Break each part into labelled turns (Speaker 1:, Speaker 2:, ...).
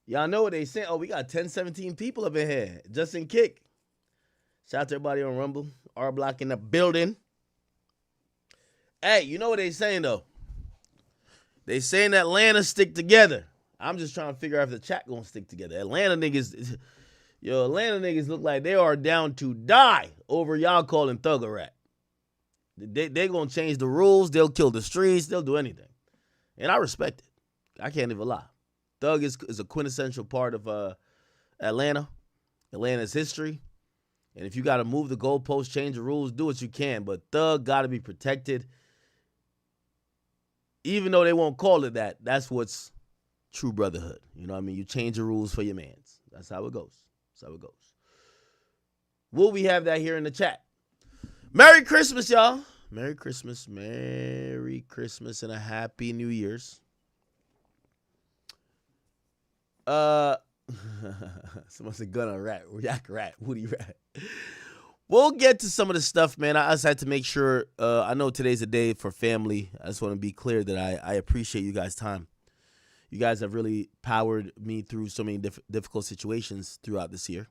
Speaker 1: Y'all know what they saying. Oh, we got 10, 17 people up in here. Just in kick. Shout out to everybody on Rumble. R Block in the building. Hey, you know what they saying, though? They saying Atlanta stick together. I'm just trying to figure out if the chat gonna stick together. Atlanta niggas look like they are down to die over y'all calling Thug a rat. They gonna change the rules. They'll kill the streets. They'll do anything. And I respect it. I can't even lie. Thug is a quintessential part of Atlanta, Atlanta's history. And if you got to move the goalposts, change the rules, do what you can. But Thug got to be protected. Even though they won't call it that, that's what's true brotherhood. You know what I mean? You change the rules for your mans. That's how it goes. That's how it goes. Will we have that here in the chat? Merry Christmas, y'all. Merry Christmas. Merry Christmas and a Happy New Year's. Someone said gun on rat. Yak rat. Woody rat. We'll get to some of the stuff, man. I just had to make sure. I know today's a day for family. I just want to be clear that I appreciate you guys' time. You guys have really powered me through so many difficult situations throughout this year.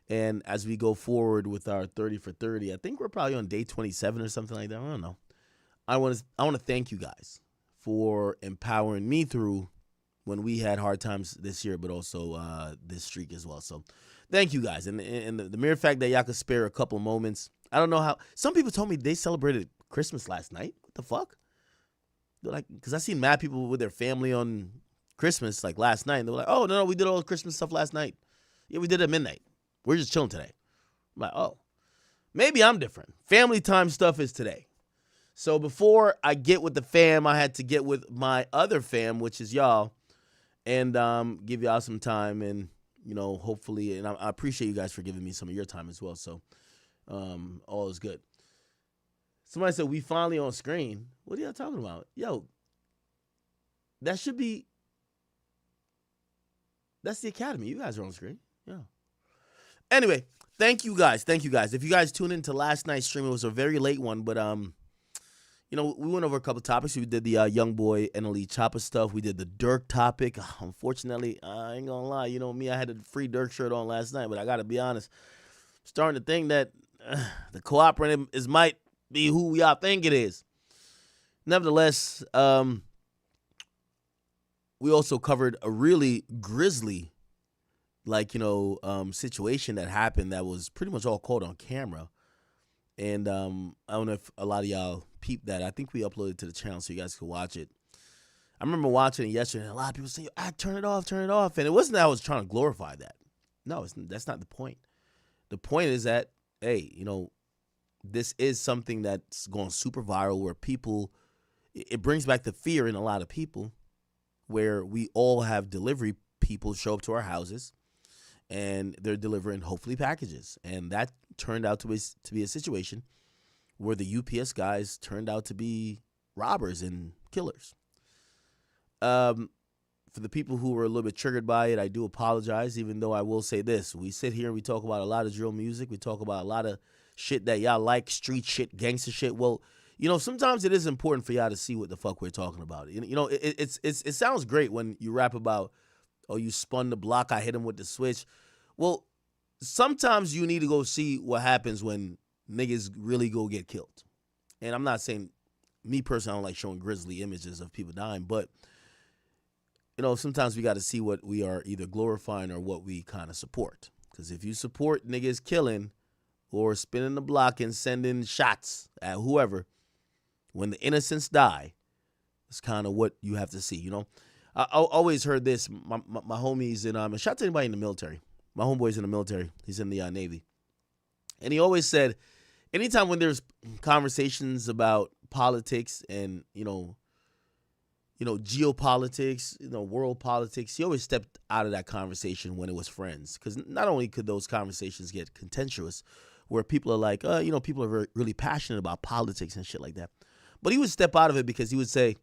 Speaker 1: And as we go forward with our 30 for 30, I think we're probably on day 27 or something like that. I don't know. I want to thank you guys for empowering me through when we had hard times this year, but also this streak as well. So thank you guys. And the mere fact that y'all could spare a couple moments. I don't know how. Some people told me they celebrated Christmas last night. What the fuck? They're like, because I seen mad people with their family on Christmas like last night. And they were like, oh, no, we did all the Christmas stuff last night. Yeah, we did it at midnight. We're just chilling today. I'm like, oh, maybe I'm different. Family time stuff is today. So before I get with the fam, I had to get with my other fam, which is y'all. And give y'all some time and, you know, hopefully, and I appreciate you guys for giving me some of your time as well. So all is good. Somebody said, we finally on screen. What are y'all talking about? Yo, that should be, that's the Academy. You guys are on screen. Yeah. Anyway, thank you guys. Thank you guys. If you guys tuned into last night's stream, it was a very late one, but you know, we went over a couple topics. We did the Young Boy and Elite Chopper stuff. We did the Dirk topic. Unfortunately, I ain't gonna lie. You know me, I had a free Dirk shirt on last night, but I gotta be honest. Starting to think that the cooperative might be who we all think it is. Nevertheless, we also covered a really grisly, situation that happened that was pretty much all caught on camera. And I don't know if a lot of y'all peeped that. I think we uploaded to the channel so you guys could watch it. I remember watching it yesterday, and a lot of people say, turn it off. And it wasn't that I was trying to glorify that. No, that's not the point. The point is that, hey, you know, this is something that's going super viral where people, it brings back the fear in a lot of people where we all have delivery people show up to our houses and they're delivering hopefully packages. And that turned out to be a situation where the UPS guys turned out to be robbers and killers. For the people who were a little bit triggered by it, I do apologize, even though I will say this. We sit here and we talk about a lot of drill music. We talk about a lot of shit that y'all like, street shit, gangster shit. Well, you know, sometimes it is important for y'all to see what the fuck we're talking about. You know, it sounds great when you rap about, oh, you spun the block, I hit him with the switch. Well, sometimes you need to go see what happens when niggas really go get killed. And I'm not saying, me personally, I don't like showing grisly images of people dying, but, you know, sometimes we got to see what we are either glorifying or what we kind of support. Because if you support niggas killing or spinning the block and sending shots at whoever, when the innocents die, it's kind of what you have to see, you know? I always heard this. My homies in, and shout out to anybody in the military. My homeboy's in the military. He's in the Navy. And he always said, anytime when there's conversations about politics and, you know, geopolitics, world politics, he always stepped out of that conversation when it was friends. Because not only could those conversations get contentious, where people are like, people are really passionate about politics and shit like that. But he would step out of it because he would say,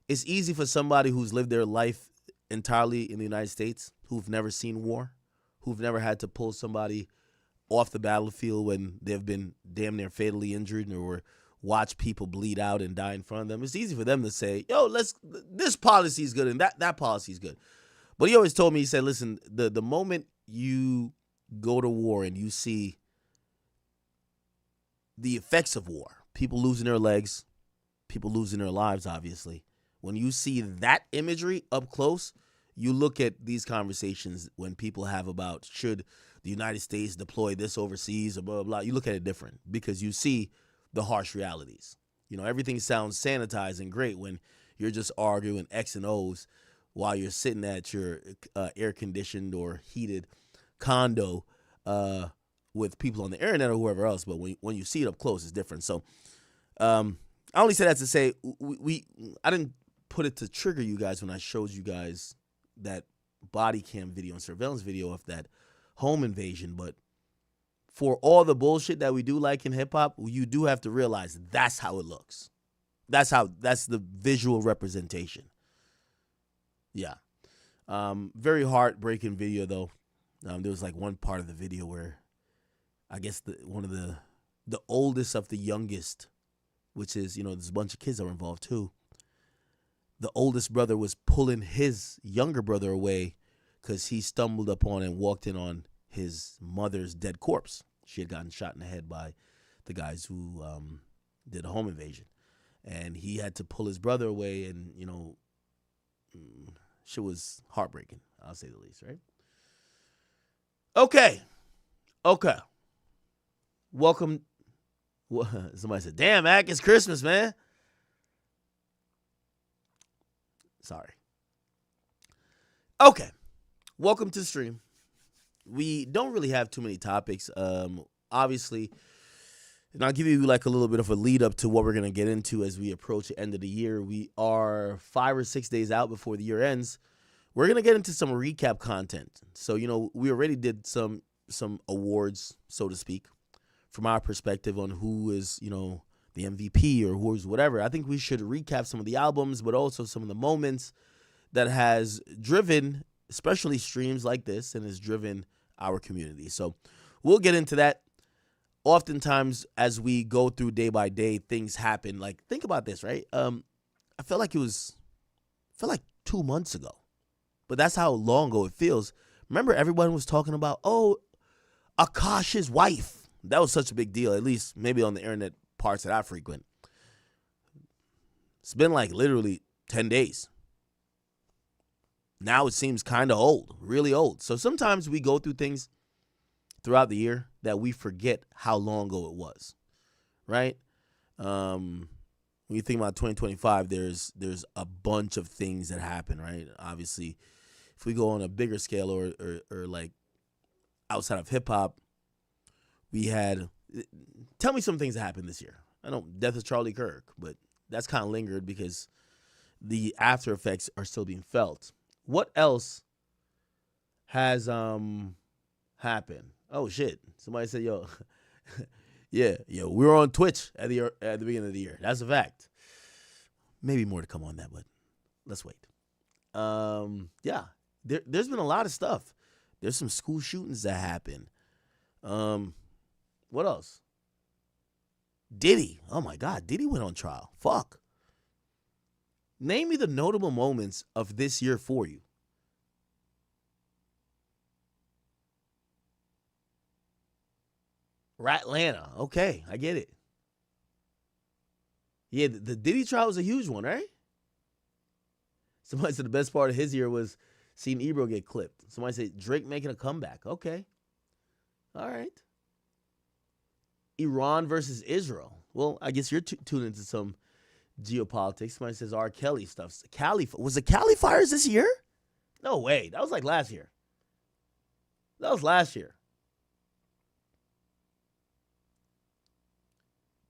Speaker 1: it's easy for somebody who's lived their life entirely in the United States, who've never seen war, who've never had to pull somebody off the battlefield when they've been damn near fatally injured or watch people bleed out and die in front of them. It's easy for them to say, yo, this policy is good and that policy is good. But he always told me, he said, listen, the moment you go to war and you see the effects of war, people losing their legs, people losing their lives, obviously. When you see that imagery up close, you look at these conversations when people have about should the United States deploy this overseas or blah, blah, blah. You look at it different because you see the harsh realities. You know, everything sounds sanitized and great when you're just arguing X and O's while you're sitting at your air-conditioned or heated condo with people on the internet or whoever else. But when you see it up close, it's different. So I only say that to say I didn't put it to trigger you guys when I showed you guys that body cam video and surveillance video of that home invasion. But for all the bullshit that we do like in hip-hop, you do have to realize that's how it looks. That's the visual representation. Yeah. Very heartbreaking video, though. There was like one part of the video where I guess one of the oldest of the youngest, which is, you know, there's a bunch of kids that were involved too. The oldest brother was pulling his younger brother away because he stumbled upon and walked in on his mother's dead corpse. She had gotten shot in the head by the guys who did a home invasion. And he had to pull his brother away, and, you know, shit was heartbreaking, I'll say the least, right? Okay. Welcome. Somebody said, damn, Mac, it's Christmas, man. Sorry. Okay. Welcome to the stream. We don't really have too many topics. Obviously, and I'll give you like a little bit of a lead up to what we're going to get into as we approach the end of the year. We are 5 or 6 days out before the year ends. We're going to get into some recap content. So, you know, we already did some awards, so to speak, from our perspective on who is, you know, the MVP or who's whatever. I think we should recap some of the albums, but also some of the moments that has driven, especially streams like this, and has driven our community. So we'll get into that. Oftentimes, as we go through day by day, things happen. Like, think about this, right? I felt like 2 months ago, but that's how long ago it feels. Remember, everyone was talking about, Akash's wife. That was such a big deal, at least maybe on the internet parts that I frequent. It's been like literally 10 days. Now it seems kind of old, really old. So sometimes we go through things throughout the year that we forget how long ago it was, right? When you think about 2025, there's a bunch of things that happen, right? Obviously, if we go on a bigger scale or like outside of hip hop, we had, tell me some things that happened this year. I know death of Charlie Kirk, but that's kind of lingered because the after effects are still being felt. What else has happened? Oh shit! Somebody said, "Yo, yeah, we were on Twitch at the beginning of the year. That's a fact. Maybe more to come on that, but let's wait." Yeah, there's been a lot of stuff. There's some school shootings that happened. What else? Diddy. Oh my God, Diddy went on trial. Fuck. Name me the notable moments of this year for you. Ratlanta. Okay, I get it. Yeah, the Diddy trial was a huge one, right? Somebody said the best part of his year was seeing Ebro get clipped. Somebody said Drake making a comeback. Okay. All right. Iran versus Israel. Well, I guess you're tuned into some geopolitics. Somebody says R. Kelly stuff. Was it Cali fires this year? No way. That was like last year. That was last year.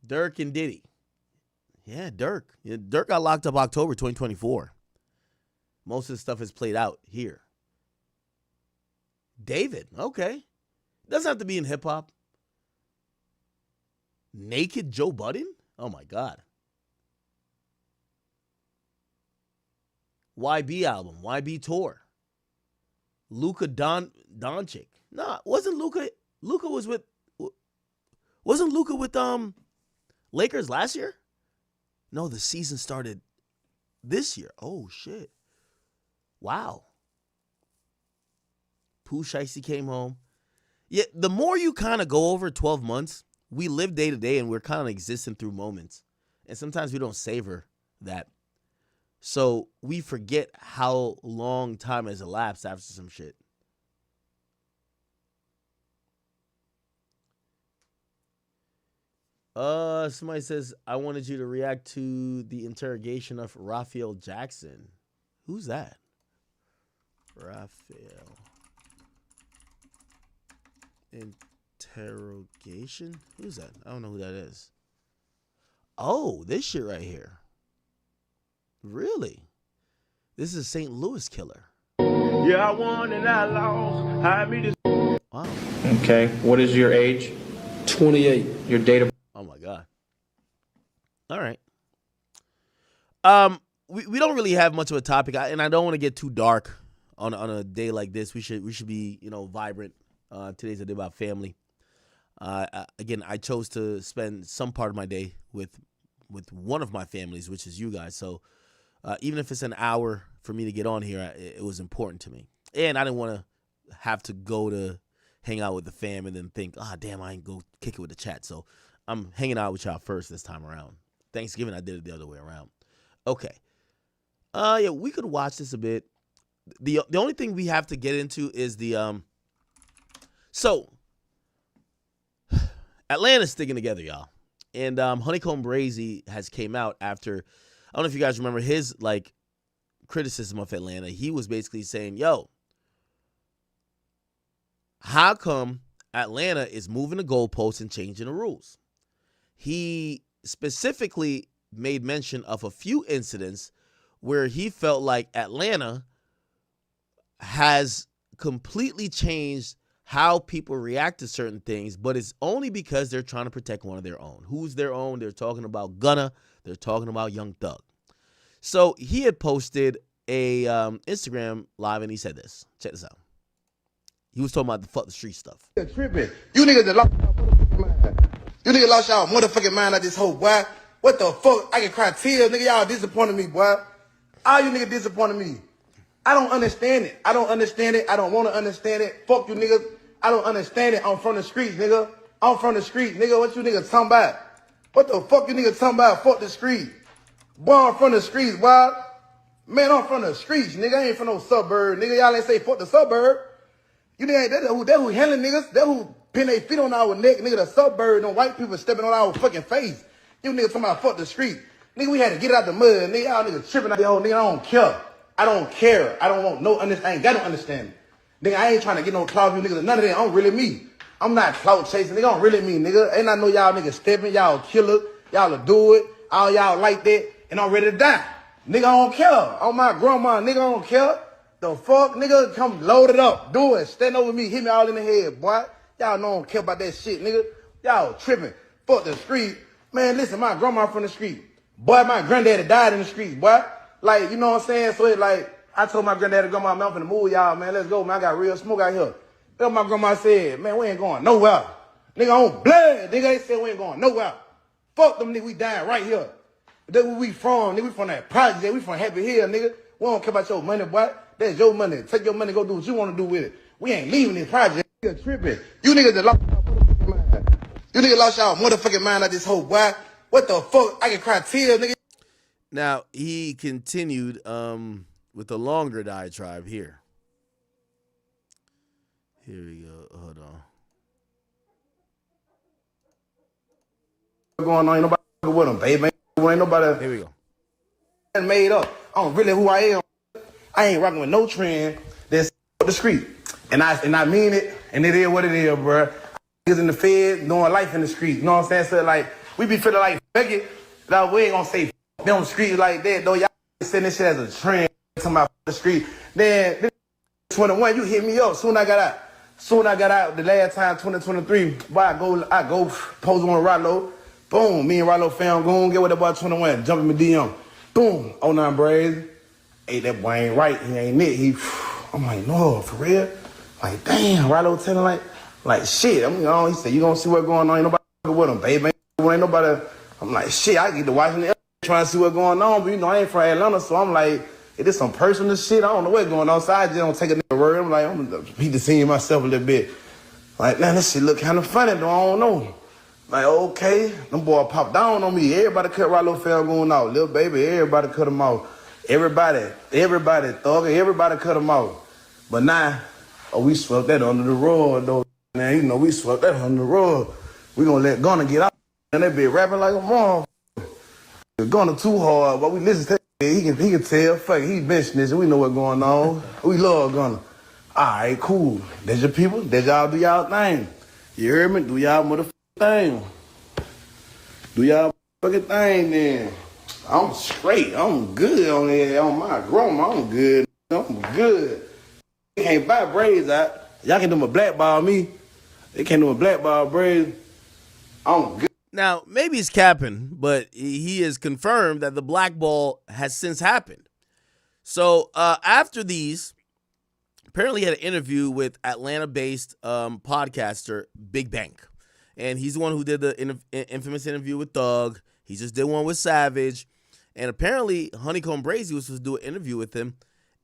Speaker 1: Dirk and Diddy. Yeah, Dirk. Yeah, Dirk got locked up October 2024. Most of the stuff has played out here. David. Okay. Doesn't have to be in hip hop. Naked Joe Budden? Oh my God. YB album, YB tour. Luka Doncic. Nah, wasn't Luka with Lakers last year? No, the season started this year. Oh shit. Wow. Pooh Shiesty came home. Yeah, the more you kind of go over 12 months, we live day to day and we're kind of existing through moments. And sometimes we don't savor that. So we forget how long time has elapsed after some shit. Somebody says, I wanted you to react to the interrogation of Raphael Jackson. Who's that? Raphael. Interrogation? Who's that? I don't know who that is. Oh, this shit right here. Really? This is a St. Louis killer.
Speaker 2: Yeah, I won and I lost. Hide me this.
Speaker 1: Wow.
Speaker 3: Okay. What is your age?
Speaker 4: 28.
Speaker 3: Your date of
Speaker 1: Oh my God. All right. We don't really have much of a topic, and I don't want to get too dark on a day like this. We should be, vibrant. Today's a day about family. Again, I chose to spend some part of my day with one of my families, which is you guys. So even if it's an hour for me to get on here, it was important to me. And I didn't want to have to go to hang out with the fam and then think, damn, I ain't go kick it with the chat. So I'm hanging out with y'all first this time around. Thanksgiving, I did it the other way around. Okay. Yeah, we could watch this a bit. The only thing we have to get into is the So Atlanta's sticking together, y'all. And Honeycomb Brazy has came out after, I don't know if you guys remember his criticism of Atlanta. He was basically saying, yo, how come Atlanta is moving the goalposts and changing the rules? He specifically made mention of a few incidents where he felt like Atlanta has completely changed how people react to certain things, but it's only because they're trying to protect one of their own. Who's their own? They're talking about Gunna. They're talking about Young Thug. So he had posted a Instagram live, and he said this. Check this out. He was talking about the fuck the street stuff.
Speaker 5: Tripping. You niggas that lost y'all motherfucking mind. You niggas lost y'all motherfucking mind at this whole boy. What the fuck? I can cry tears, nigga. Y'all disappointed me, boy. All you niggas disappointed me. I don't understand it. I don't understand it. I don't want to understand it. Fuck you niggas. I don't understand it. I'm from the streets, nigga. I'm from the streets, nigga. What you niggas talking about? What the fuck you niggas talking about? Fuck the street. Boy, I'm from the streets, boy. Man, I'm from the streets, nigga. I ain't from no suburb, nigga. Y'all ain't say fuck the suburb. You nigga, that who handling niggas. That who pin their feet on our neck, nigga. The suburb, no white people stepping on our fucking face. You niggas talking about fuck the street. Nigga, we had to get out the mud, nigga. Y'all niggas tripping out the whole nigga. I don't care. I don't care. I don't want no understanding. I ain't got no understanding. Nigga, I ain't trying to get no clout with you niggas. None of that. I'm really me. I'm not clout chasing. Nigga, I'm really me, nigga. And I know y'all niggas stepping. Y'all killer. Y'all will do it. All y'all like that. And I'm ready to die. Nigga, I don't care. On my grandma, nigga, I don't care. The fuck, nigga, come load it up. Do it. Stand over me. Hit me all in the head, boy. Y'all know I don't care about that shit, nigga. Y'all tripping. Fuck the street. Man, listen, my grandma from the street. Boy, my granddaddy died in the streets, boy. Like, you know what I'm saying? So it's like, I told my granddaddy, grandma, man, I'm finna move y'all, man. Let's go, man. I got real smoke out here. That's what my grandma said. Man, we ain't going nowhere. Nigga, on blood. Nigga, they said we ain't going nowhere. Fuck them nigga, we dying right here. That's where we from, nigga. We from that project. We from Happy Hill, nigga. We don't care about your money, boy. That's your money. Take your money, go do what you want to do with it. We ain't leaving this project. Nigga tripping. You niggas that lost y'all motherfucking mind. You niggas lost y'all motherfucking mind at this whole boy. What the fuck? I can cry tears, nigga.
Speaker 1: Now, he continued with a longer diatribe here. Here we go. Hold on.
Speaker 5: What's going on? Ain't nobody with them, baby. Ain't nobody.
Speaker 1: Here we go.
Speaker 5: Made up. I'm really who I am. I ain't rocking with no trend that's the street. And I mean it, and it is what it is, bro. Niggas in the Fed doing life in the street. You know what I'm saying? So, like, we be feeling like, fuck it. Like, we ain't gonna say f them streets like that, though. Y'all saying this shit as a trend, talking about the street. Then, 21, you hit me up. Soon I got out the last time, 2023, boy, I go pose on Rollo. Boom, me and Rollo found goon, get with that boy 21, jump in my DM. Boom, 09 Brazy. Hey, that boy ain't right, he ain't it. I'm like, no, for real? Like, damn, Rollo telling like shit. He said, you gonna see what's going on, ain't nobody with him, baby. Ain't nobody. I'm like, shit, I get to watching the trying to see what's going on, but you know, I ain't from Atlanta, so I'm like, It is some personal shit. I don't know what's going on. So I just don't take a nigga word. I'm like, I'm to seeing myself a little bit. Like, man, this shit look kind of funny, though. I don't know. Like, okay, them boy popped down on me. Everybody cut Rollo Fell going out. Little baby, everybody cut him out. Everybody, thug, everybody cut him out. But now, we swept that under the rug, though. Man, you know, we swept that under the rug. We gonna let Gunna get out. And they be rapping like a motherfucker. Gunna too hard, but we listen to him. He can tell, fuck it, he benching this, and we know what's going on. We love Gunna. All right, cool. That's your people. That's y'all do y'all thing. You heard me? Do y'all motherfucking thing. Do y'all motherfucking thing then. I'm straight. I'm good on there. On my grandma, I'm good. I'm good. They can't buy braids out. Y'all can do my blackball me. They can't do my blackball braids. I'm good.
Speaker 1: Now, maybe he's capping, but he has confirmed that the blackball has since happened. So after these, apparently he had an interview with Atlanta-based podcaster Big Bank. And he's the one who did the infamous interview with Thug. He just did one with Savage. And apparently Honeycomb Brazy was supposed to do an interview with him.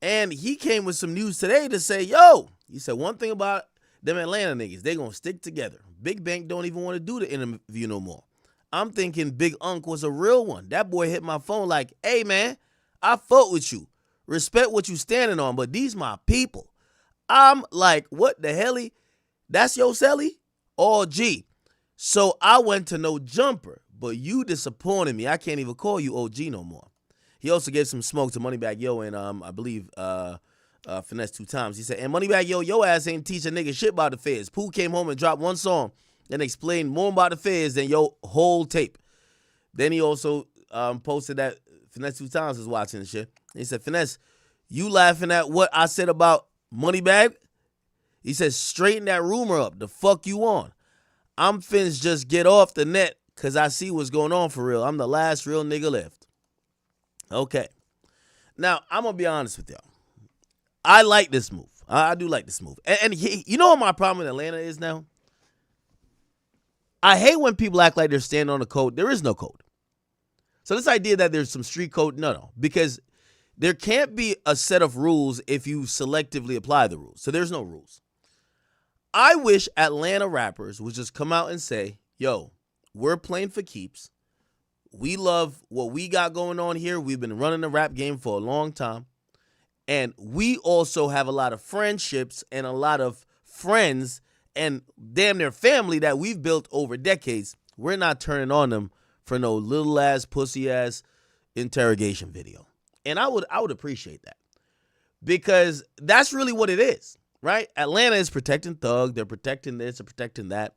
Speaker 1: And he came with some news today to say, yo, he said one thing about them Atlanta niggas, they gonna stick together. Big Bank don't even want to do the interview no more. I'm thinking Big Unc was a real one. That boy hit my phone like, hey, man, I fuck with you. Respect what you standing on, but these my people. I'm like, what the hell? That's your celly? Oh, gee. So I went to No Jumper, but you disappointed me. I can't even call you OG no more. He also gave some smoke to Moneybagg Yo and I believe Finesse 2 times. He said, and Moneybagg Yo, your ass ain't teach a nigga shit about the feds. Pooh came home and dropped one song and explained more about the feds than your whole tape. Then he also posted that Finesse 2 times was watching the shit. He said, Finesse, you laughing at what I said about Moneybagg? He said, straighten that rumor up. The fuck you on? I'm finna just get off the net because I see what's going on for real. I'm the last real nigga left. Okay. Now, I'm going to be honest with y'all. I like this move. I do like this move. And you know what my problem with Atlanta is now? I hate when people act like they're standing on a code. There is no code. So this idea that there's some street code, no. Because there can't be a set of rules if you selectively apply the rules. So there's no rules. I wish Atlanta rappers would just come out and say, yo, we're playing for keeps. We love what we got going on here. We've been running the rap game for a long time. And we also have a lot of friendships and a lot of friends and damn near family that we've built over decades. We're not turning on them for no little ass, pussy ass interrogation video. And I would appreciate that. Because that's really what it is, right? Atlanta is protecting Thug. They're protecting this, they're protecting that.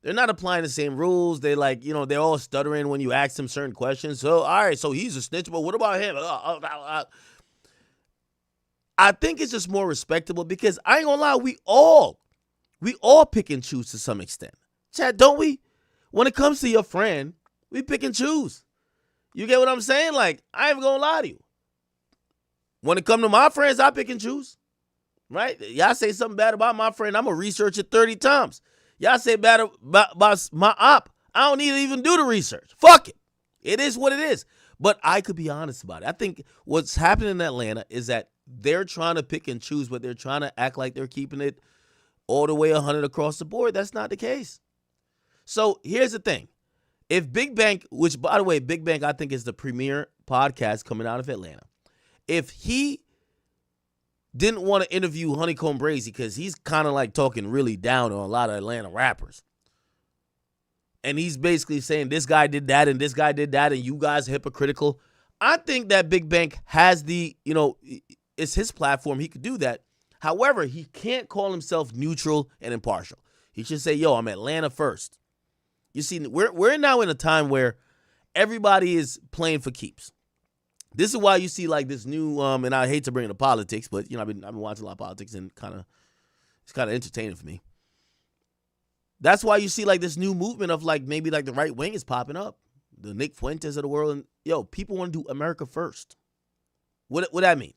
Speaker 1: They're not applying the same rules. They they're all stuttering when you ask them certain questions. So, all right, so he's a snitch, but what about him? I think it's just more respectable because I ain't gonna lie, we all pick and choose to some extent. Chad, don't we? When it comes to your friend, we pick and choose. You get what I'm saying? Like, I ain't gonna lie to you. When it comes to my friends, I pick and choose. Right? Y'all say something bad about my friend, I'm gonna research it 30 times. Y'all say bad about my op, I don't need to even do the research. Fuck it. It is what it is. But I could be honest about it. I think what's happening in Atlanta is that they're trying to pick and choose, but they're trying to act like they're keeping it all the way 100 across the board. That's not the case. So here's the thing. If Big Bank, which by the way, Big Bank I think is the premier podcast coming out of Atlanta, if he didn't want to interview Honeycomb Brazy because he's kind of like talking really down on a lot of Atlanta rappers. And he's basically saying this guy did that and this guy did that and you guys are hypocritical. I think that Big Bank has it's his platform. He could do that. However, he can't call himself neutral and impartial. He should say, yo, I'm Atlanta first. You see, we're now in a time where everybody is playing for keeps. This is why you see like this new, and I hate to bring it to politics, but I've been watching a lot of politics and it's kind of entertaining for me. That's why you see like this new movement of like maybe like the right wing is popping up, the Nick Fuentes of the world, and people want to do America first. What that mean?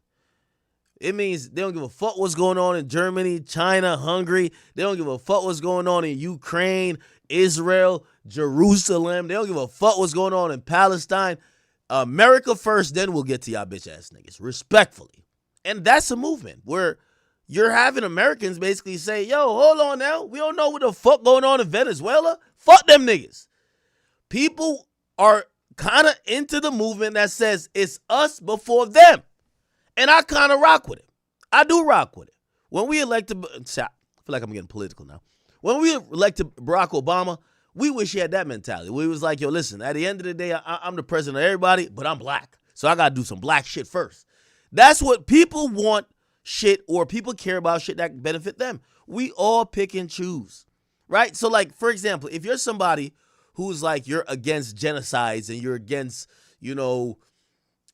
Speaker 1: It means they don't give a fuck what's going on in Germany, China, Hungary. They don't give a fuck what's going on in Ukraine, Israel, Jerusalem. They don't give a fuck what's going on in Palestine. America first, then we'll get to y'all bitch ass niggas, respectfully. And that's a movement where you're having Americans basically say, yo, hold on now. We don't know what the fuck going on in Venezuela. Fuck them niggas. People are kind of into the movement that says it's us before them. And I kind of rock with it. I do rock with it. When we elected, I feel like I'm getting political now. When we elected Barack Obama, we wish he had that mentality. We was like, yo, listen, at the end of the day, I'm the president of everybody, but I'm black. So I got to do some black shit first. That's what people want shit, or people care about shit that benefit them. We all pick and choose, right? So like, for example, if you're somebody who's like, you're against genocides and you're against,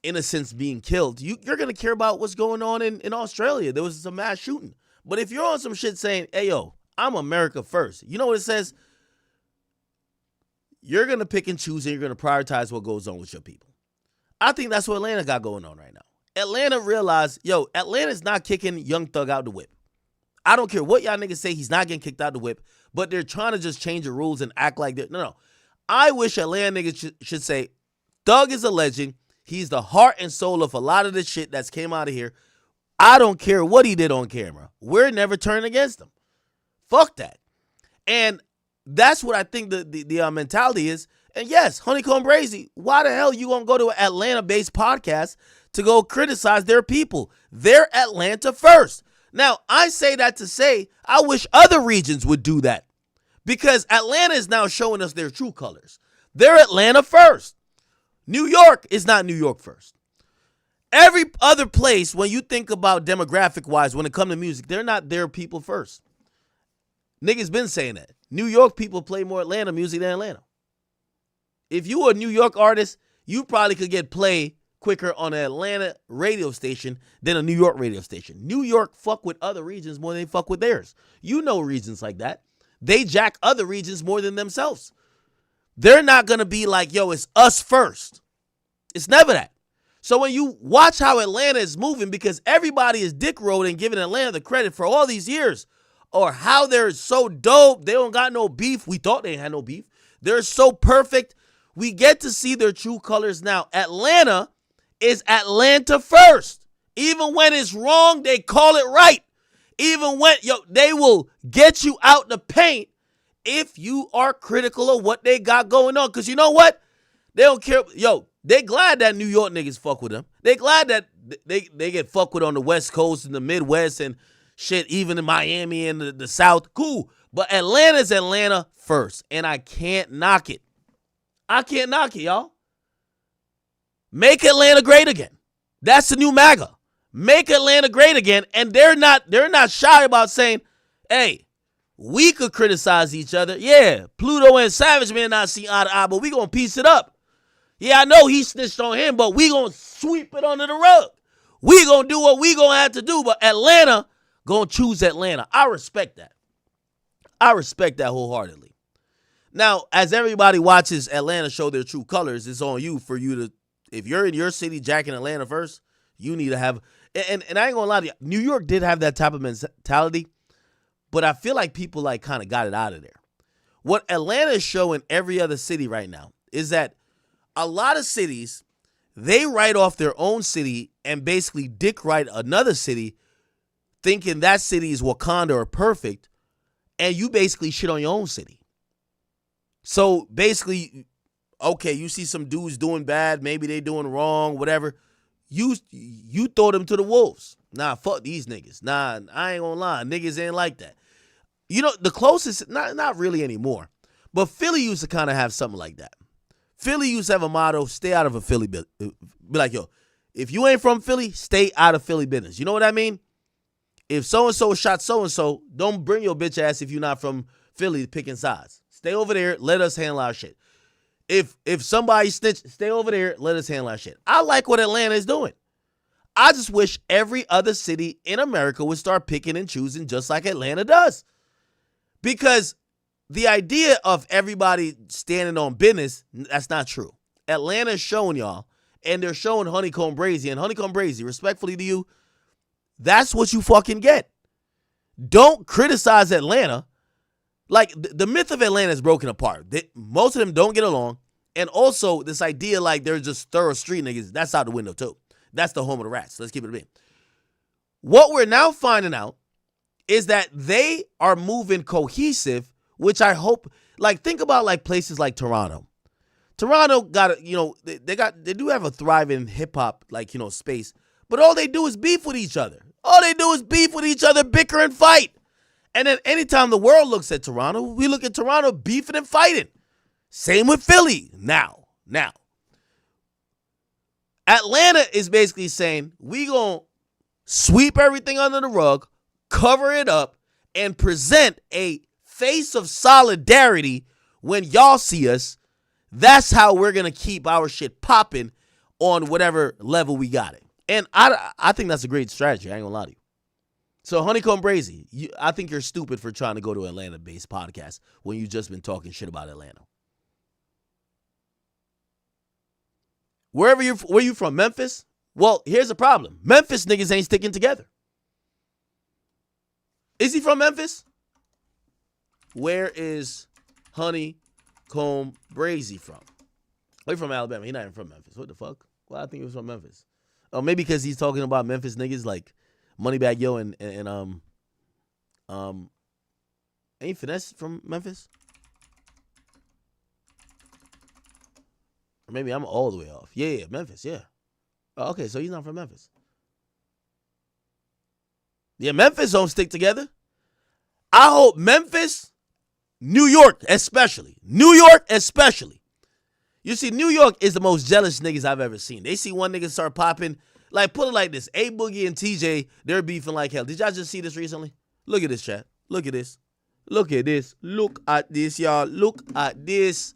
Speaker 1: innocents being killed, you're going to care about what's going on in Australia. There was some mass shooting. But if you're on some shit saying, hey, yo, I'm America first, you know what it says? You're going to pick and choose and you're going to prioritize what goes on with your people. I think that's what Atlanta got going on right now. Atlanta realized, yo, Atlanta's not kicking Young Thug out the whip. I don't care what y'all niggas say, he's not getting kicked out the whip, but they're trying to just change the rules and act like that. No. I wish Atlanta niggas should say, Thug is a legend. He's the heart and soul of a lot of the shit that's came out of here. I don't care what he did on camera. We're never turning against him. Fuck that. And that's what I think the mentality is. And yes, Honeycomb Brazy, why the hell you gonna go to an Atlanta-based podcast to go criticize their people? They're Atlanta first. Now, I say that to say I wish other regions would do that, because Atlanta is now showing us their true colors. They're Atlanta first. New York is not New York first. Every other place, when you think about demographic-wise, when it comes to music, they're not their people first. Niggas been saying that. New York people play more Atlanta music than Atlanta. If you were a New York artist, you probably could get play quicker on an Atlanta radio station than a New York radio station. New York fuck with other regions more than they fuck with theirs. You know regions like that. They jack other regions more than themselves. They're not going to be like, yo, it's us first. It's never that. So when you watch how Atlanta is moving, because everybody is dick rolled and giving Atlanta the credit for all these years, or how they're so dope, they don't got no beef. We thought they had no beef. They're so perfect. We get to see their true colors now. Atlanta is Atlanta first. Even when it's wrong, they call it right. Even when, they will get you out the paint if you are critical of what they got going on. Because you know what? They don't care. They glad that New York niggas fuck with them. They glad that they get fucked with on the West Coast and the Midwest and shit, even in Miami and the South. Cool. But Atlanta's Atlanta first. And I can't knock it. I can't knock it, y'all. Make Atlanta great again. That's the new MAGA. Make Atlanta great again. And they're not shy about saying, hey, we could criticize each other. Yeah, Pluto and Savage may not see eye to eye, but we gonna piece it up. Yeah, I know he snitched on him, but we gonna sweep it under the rug. We gonna do what we gonna have to do, but Atlanta gonna choose Atlanta. I respect that. I respect that wholeheartedly. Now, as everybody watches Atlanta show their true colors, it's on you for you to, if you're in your city jacking Atlanta first, you need to have, and I ain't gonna lie to you, New York did have that type of mentality, but I feel like people like kind of got it out of there. What Atlanta is showing every other city right now is that a lot of cities, they write off their own city and basically dick write another city, thinking that city is Wakanda or perfect, and you basically shit on your own city. So basically, okay, you see some dudes doing bad, maybe they doing wrong, whatever. You throw them to the wolves. Nah, fuck these niggas. Nah, I ain't gonna lie, niggas ain't like that. The closest, not really anymore, but Philly used to kind of have something like that. Philly used to have a motto, stay out of a Philly business. Be like, yo, if you ain't from Philly, stay out of Philly business. You know what I mean? If so-and-so shot so-and-so, don't bring your bitch ass if you're not from Philly picking sides. Stay over there, let us handle our shit. If somebody snitched, stay over there, let us handle our shit. I like what Atlanta is doing. I just wish every other city in America would start picking and choosing just like Atlanta does. Because the idea of everybody standing on business, that's not true. Atlanta is showing y'all, and they're showing Honeycomb Brazy. And Honeycomb Brazy, respectfully to you, that's what you fucking get. Don't criticize Atlanta. Like, the myth of Atlanta is broken apart. Most of them don't get along. And also this idea like they're just thorough street niggas, that's out the window too. That's the home of the rats. Let's keep it a bit. What we're now finding out is that they are moving cohesive, which I hope, like, think about like places like Toronto. Toronto got, they do have a thriving hip hop, like, space, but all they do is beef with each other. All they do is beef with each other, bicker and fight. And then anytime the world looks at Toronto, we look at Toronto beefing and fighting. Same with Philly now. Atlanta is basically saying, we gonna sweep everything under the rug, cover it up, and present a face of solidarity when y'all see us. That's how we're going to keep our shit popping on whatever level we got it. And I think that's a great strategy. I ain't gonna lie to you. So Honeycomb Brazy, I think you're stupid for trying to go to Atlanta-based podcast when you just been talking shit about Atlanta. Where you from, Memphis? Well, here's the problem. Memphis niggas ain't sticking together. Is he from Memphis? Where is Honeycomb Brazy from? Oh, he's from Alabama. He's not even from Memphis. What the fuck? Well, I think he was from Memphis. Oh, maybe because he's talking about Memphis niggas like Moneybagg Yo and ain't Finesse from Memphis? Or maybe I'm all the way off. Yeah, Memphis, yeah. Oh, okay, so he's not from Memphis. Yeah, Memphis don't stick together. I hope Memphis, New York especially. You see, New York is the most jealous niggas I've ever seen. They see one nigga start popping. Like, put it like this. A Boogie and TJ, they're beefing like hell. Did y'all just see this recently? Look at this, chat. Look at this. Look at this. Look at this, y'all. Look at this.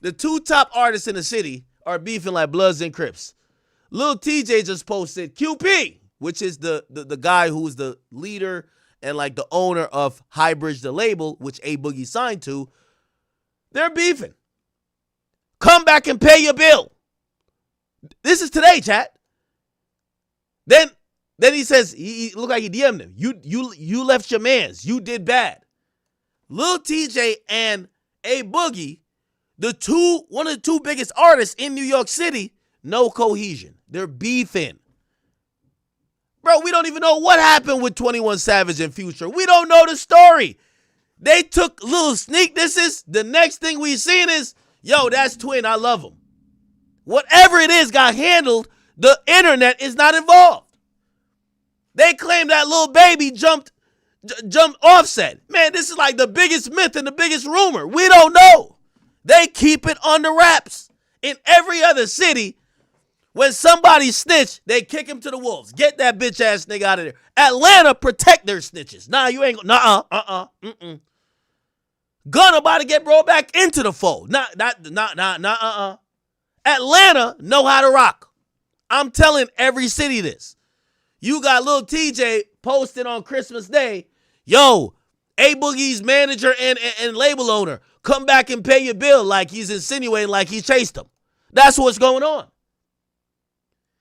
Speaker 1: The two top artists in the city are beefing like Bloods and Crips. Lil TJ just posted QP, which is the guy who's the leader and like the owner of Highbridge, the label, which A Boogie signed to. They're beefing. Come back and pay your bill. This is today, chat. Then he says, he looked like he DM'd him. You left your mans. You did bad. Lil TJ and A Boogie, one of the two biggest artists in New York City, no cohesion. They're beefing. Bro, we don't even know what happened with 21 Savage and Future. We don't know the story. They took little sneak disses. The next thing we seen is, yo, that's Twin. I love him. Whatever it is got handled. The internet is not involved. They claim that little baby jumped Offset. Man, this is like the biggest myth and the biggest rumor. We don't know. They keep it under wraps. In every other city, when somebody snitch, they kick him to the wolves. Get that bitch ass nigga out of there. Atlanta protect their snitches. Nah, you ain't gonna. Gun about to get brought back into the fold. Atlanta know how to rock. I'm telling every city this. You got Lil TJ posted on Christmas Day, yo, A Boogie's manager and label owner, come back and pay your bill, like he's insinuating like he chased him. That's what's going on.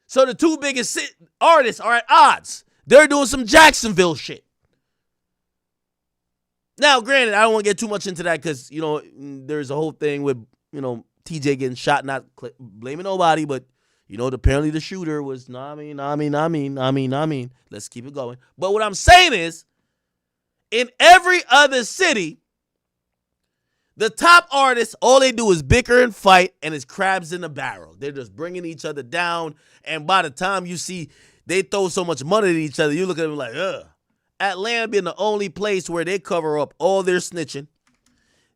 Speaker 1: So the two biggest artists are at odds. They're doing some Jacksonville shit. Now, granted, I don't want to get too much into that because, there's a whole thing with, TJ getting shot, not blaming nobody, but, apparently the shooter was, Let's keep it going. But what I'm saying is, in every other city, the top artists, all they do is bicker and fight, and it's crabs in the barrel. They're just bringing each other down, and by the time you see they throw so much money at each other, you look at them like, ugh. Atlanta being the only place where they cover up all their snitching.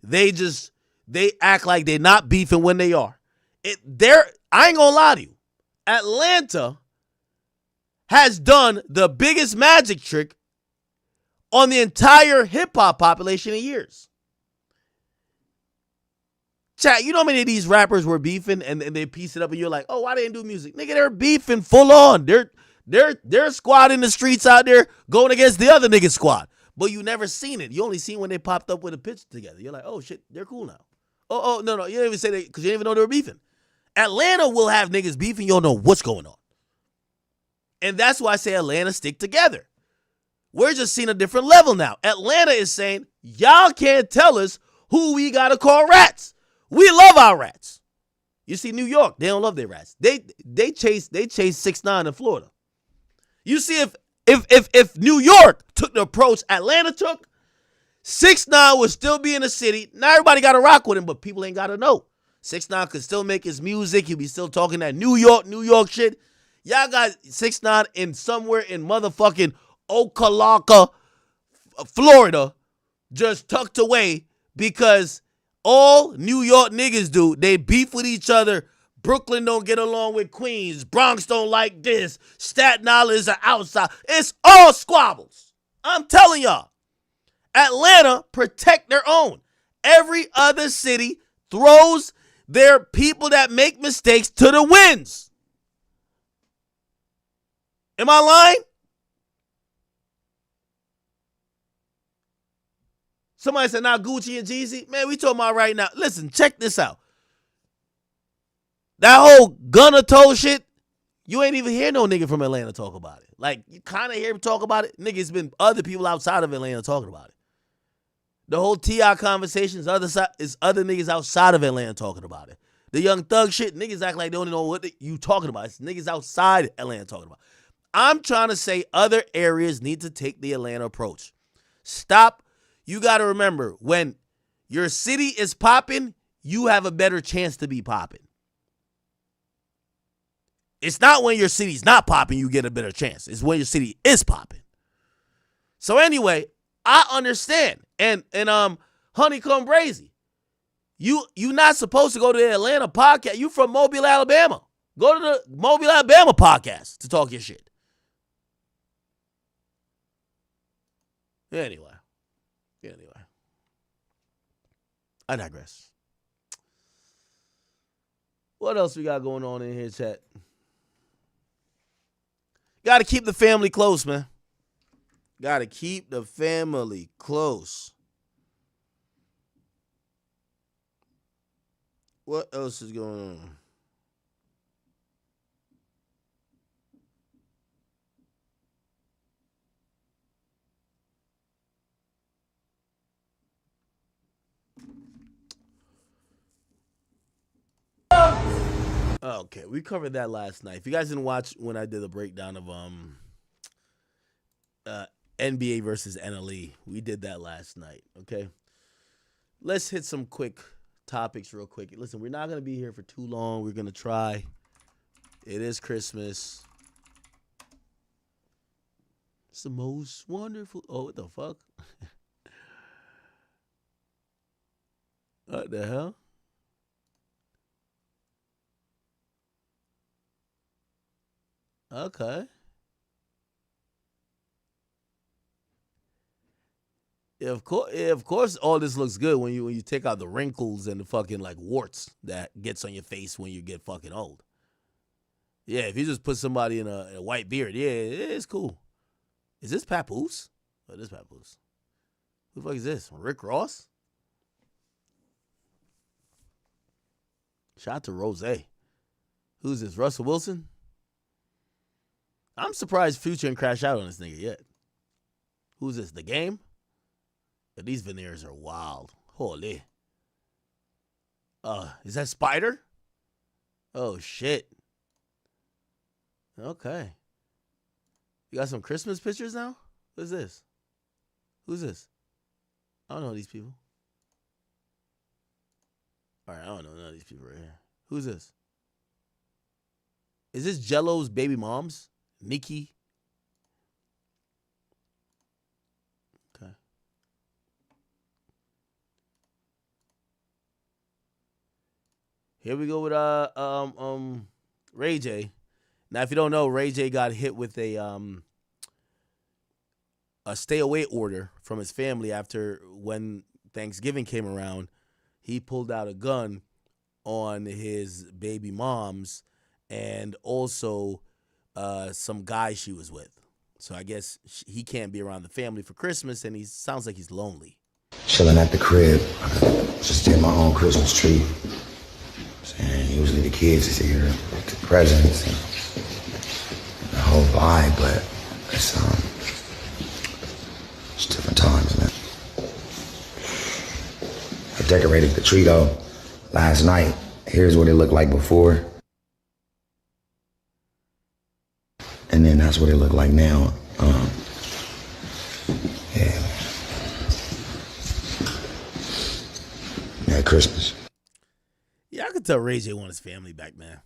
Speaker 1: They act like they're not beefing when they are. I ain't gonna lie to you. Atlanta has done the biggest magic trick on the entire hip-hop population in years. Chat, you know how many of these rappers were beefing and they piece it up and you're like, oh, why they didn't do music? Nigga, they're beefing full on. They're squad in the streets out there going against the other nigga's squad. But you never seen it. You only seen when they popped up with a picture together. You're like, oh, shit, they're cool now. Oh, no. You didn't even say that because you didn't even know they were beefing. Atlanta will have niggas beefing. You don't know what's going on. And that's why I say Atlanta stick together. We're just seeing a different level now. Atlanta is saying, y'all can't tell us who we got to call rats. We love our rats. You see, New York, they don't love their rats. They chase 6ix9ine in Florida. You see, if New York took the approach Atlanta took, 6ix9ine would still be in the city. Now everybody got to rock with him, but people ain't got to know. 6ix9ine could still make his music. He'll be still talking that New York shit. Y'all got 6ix9ine in somewhere in motherfucking Ocalaka, Florida, just tucked away because all New York niggas do, they beef with each other. Brooklyn don't get along with Queens. Bronx don't like this. Staten Island is an outside. It's all squabbles. I'm telling y'all. Atlanta protect their own. Every other city throws their people that make mistakes to the winds. Am I lying? Somebody said, now Gucci and Jeezy. Man, we talking about right now. Listen, check this out. That whole Gunna toe shit, you ain't even hear no nigga from Atlanta talk about it. Like, you kind of hear him talk about it. Nigga, it's been other people outside of Atlanta talking about it. The whole T.I. conversation is other niggas outside of Atlanta talking about it. The Young Thug shit, niggas act like they don't know what you talking about. It's niggas outside Atlanta talking about. I'm trying to say other areas need to take the Atlanta approach. Stop. You got to remember, when your city is popping, you have a better chance to be popping. It's not when your city's not popping you get a better chance. It's when your city is popping. So anyway, I understand. And Honeycomb Brazy, you not supposed to go to the Atlanta podcast. You from Mobile, Alabama. Go to the Mobile, Alabama podcast to talk your shit. Anyway, I digress. What else we got going on in here, chat? Got to keep the family close, man. Got to keep the family close. What else is going on? Okay, we covered that last night. If you guys didn't watch when I did a breakdown of NBA versus NLE, we did that last night, okay? Let's hit some quick topics real quick. Listen, we're not going to be here for too long. We're going to try. It is Christmas. It's the most wonderful... Oh, what the fuck? What the hell? Okay. Yeah, of course, all this looks good when you take out the wrinkles and the fucking like warts that gets on your face when you get fucking old. Yeah, if you just put somebody in a white beard, yeah, it's cool. Is this Papoose? Oh, this is Papoose. Who the fuck is this? Rick Ross? Shout out to Rose. Who's this? Russell Wilson? I'm surprised Future didn't crash out on this nigga yet. Who's this? The Game? But these veneers are wild. Holy. Is that Spider? Oh, shit. Okay. You got some Christmas pictures now? Who's this? Who's this? I don't know these people. All right, I don't know none of these people right here. Who's this? Is this Jello's baby moms? Nikki? Okay. Here we go with Ray J. Now, if you don't know, Ray J got hit with a stay away order from his family after when Thanksgiving came around. He pulled out a gun on his baby moms and also some guy she was with. So I guess he can't be around the family for Christmas, and he sounds like he's lonely.
Speaker 4: Chilling at the crib. Just did my own Christmas tree. And usually the kids is here with the presents and the whole vibe, but it's different times, man. I decorated the tree though. last night, here's what it looked like before. And then that's what it looked like now. Yeah. At Christmas.
Speaker 1: Yeah, I could tell Ray J want his family back, man.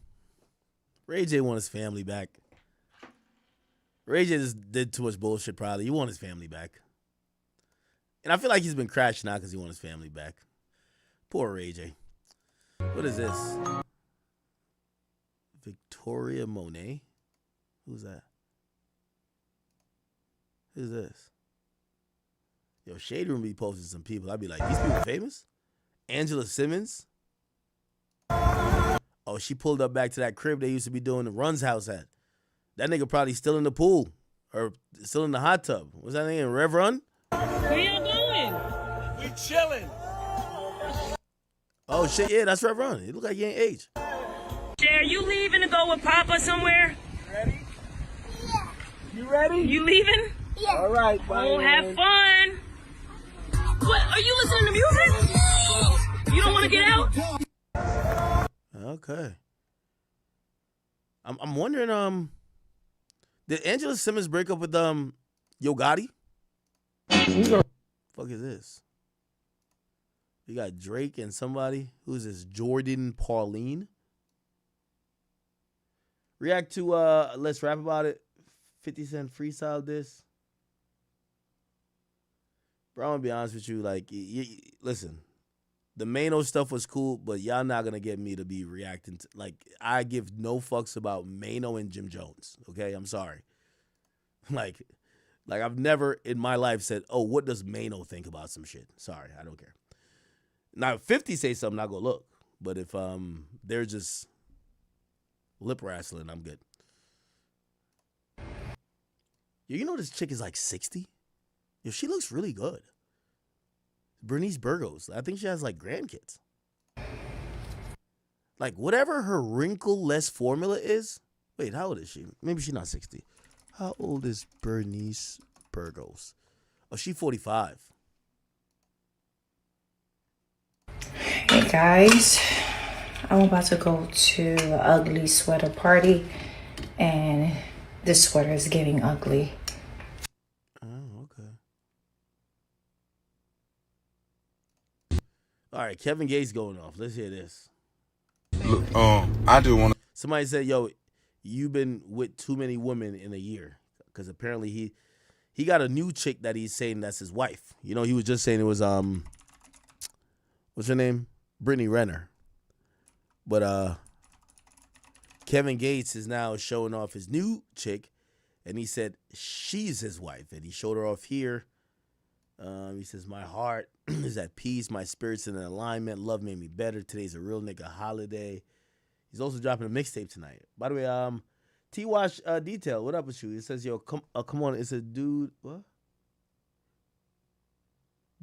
Speaker 1: Ray J want his family back. Ray J just did too much bullshit, probably. He want his family back. And I feel like he's been crashing out because he want his family back. Poor Ray J. What is this? Victoria Monet? Who's that? Who's this? Yo, Shade Room be posting some people. I'd be like, these people famous? Angela Simmons? Oh, she pulled up back to that crib they used to be doing the Run's house at. That nigga probably still in the pool. Or still in the hot tub. What's that name? Rev Run?
Speaker 6: Where y'all going?
Speaker 2: We chilling.
Speaker 1: Oh, shit, yeah, that's Rev Run. It look like he ain't aged.
Speaker 6: Jay, are you leaving to go with Papa somewhere?
Speaker 2: Ready? Yeah. You ready?
Speaker 6: You leaving?
Speaker 2: Yeah. All right, bye.
Speaker 6: Oh, have fun. What, are you listening to music? You don't want to get out?
Speaker 1: Okay. I'm wondering, did Angela Simmons break up with Yo Gotti? Fuck is this? We got Drake and somebody. Who's this? Jordan Pauline. React to Let's Rap About It. 50 Cent freestyle this. Bro, I'm gonna be honest with you. Like, listen, the Mano stuff was cool, but y'all not gonna get me to be reacting to. Like, I give no fucks about Mano and Jim Jones. Okay, I'm sorry. Like I've never in my life said, "Oh, what does Mano think about some shit?" Sorry, I don't care. Now, if 50 say something, I'll go look. But if they're just lip wrestling, I'm good. Yo, you know this chick is like 60? Yo, she looks really good. Bernice Burgos. I think she has like grandkids. Like whatever her wrinkle-less formula is. Wait, how old is she? Maybe she's not 60. How old is Bernice Burgos? Oh, she's 45.
Speaker 7: Hey guys, I'm about to go to an ugly sweater party, and this sweater is getting ugly.
Speaker 1: Oh, okay. All right, Kevin Gates going off. Let's hear this.
Speaker 8: Look, I do want to.
Speaker 1: Somebody said, "Yo, you've been with too many women in a year," because apparently he got a new chick that he's saying that's his wife. You know, he was just saying it was what's her name? Brittany Renner. But Kevin Gates is now showing off his new chick, and he said she's his wife, and he showed her off here. He says, "My heart is at peace, my spirit's in alignment, love made me better. Today's a real nigga holiday." He's also dropping a mixtape tonight. By the way, T-Wash Detail, what up with you? It says, "Yo, come on." It's a dude. What?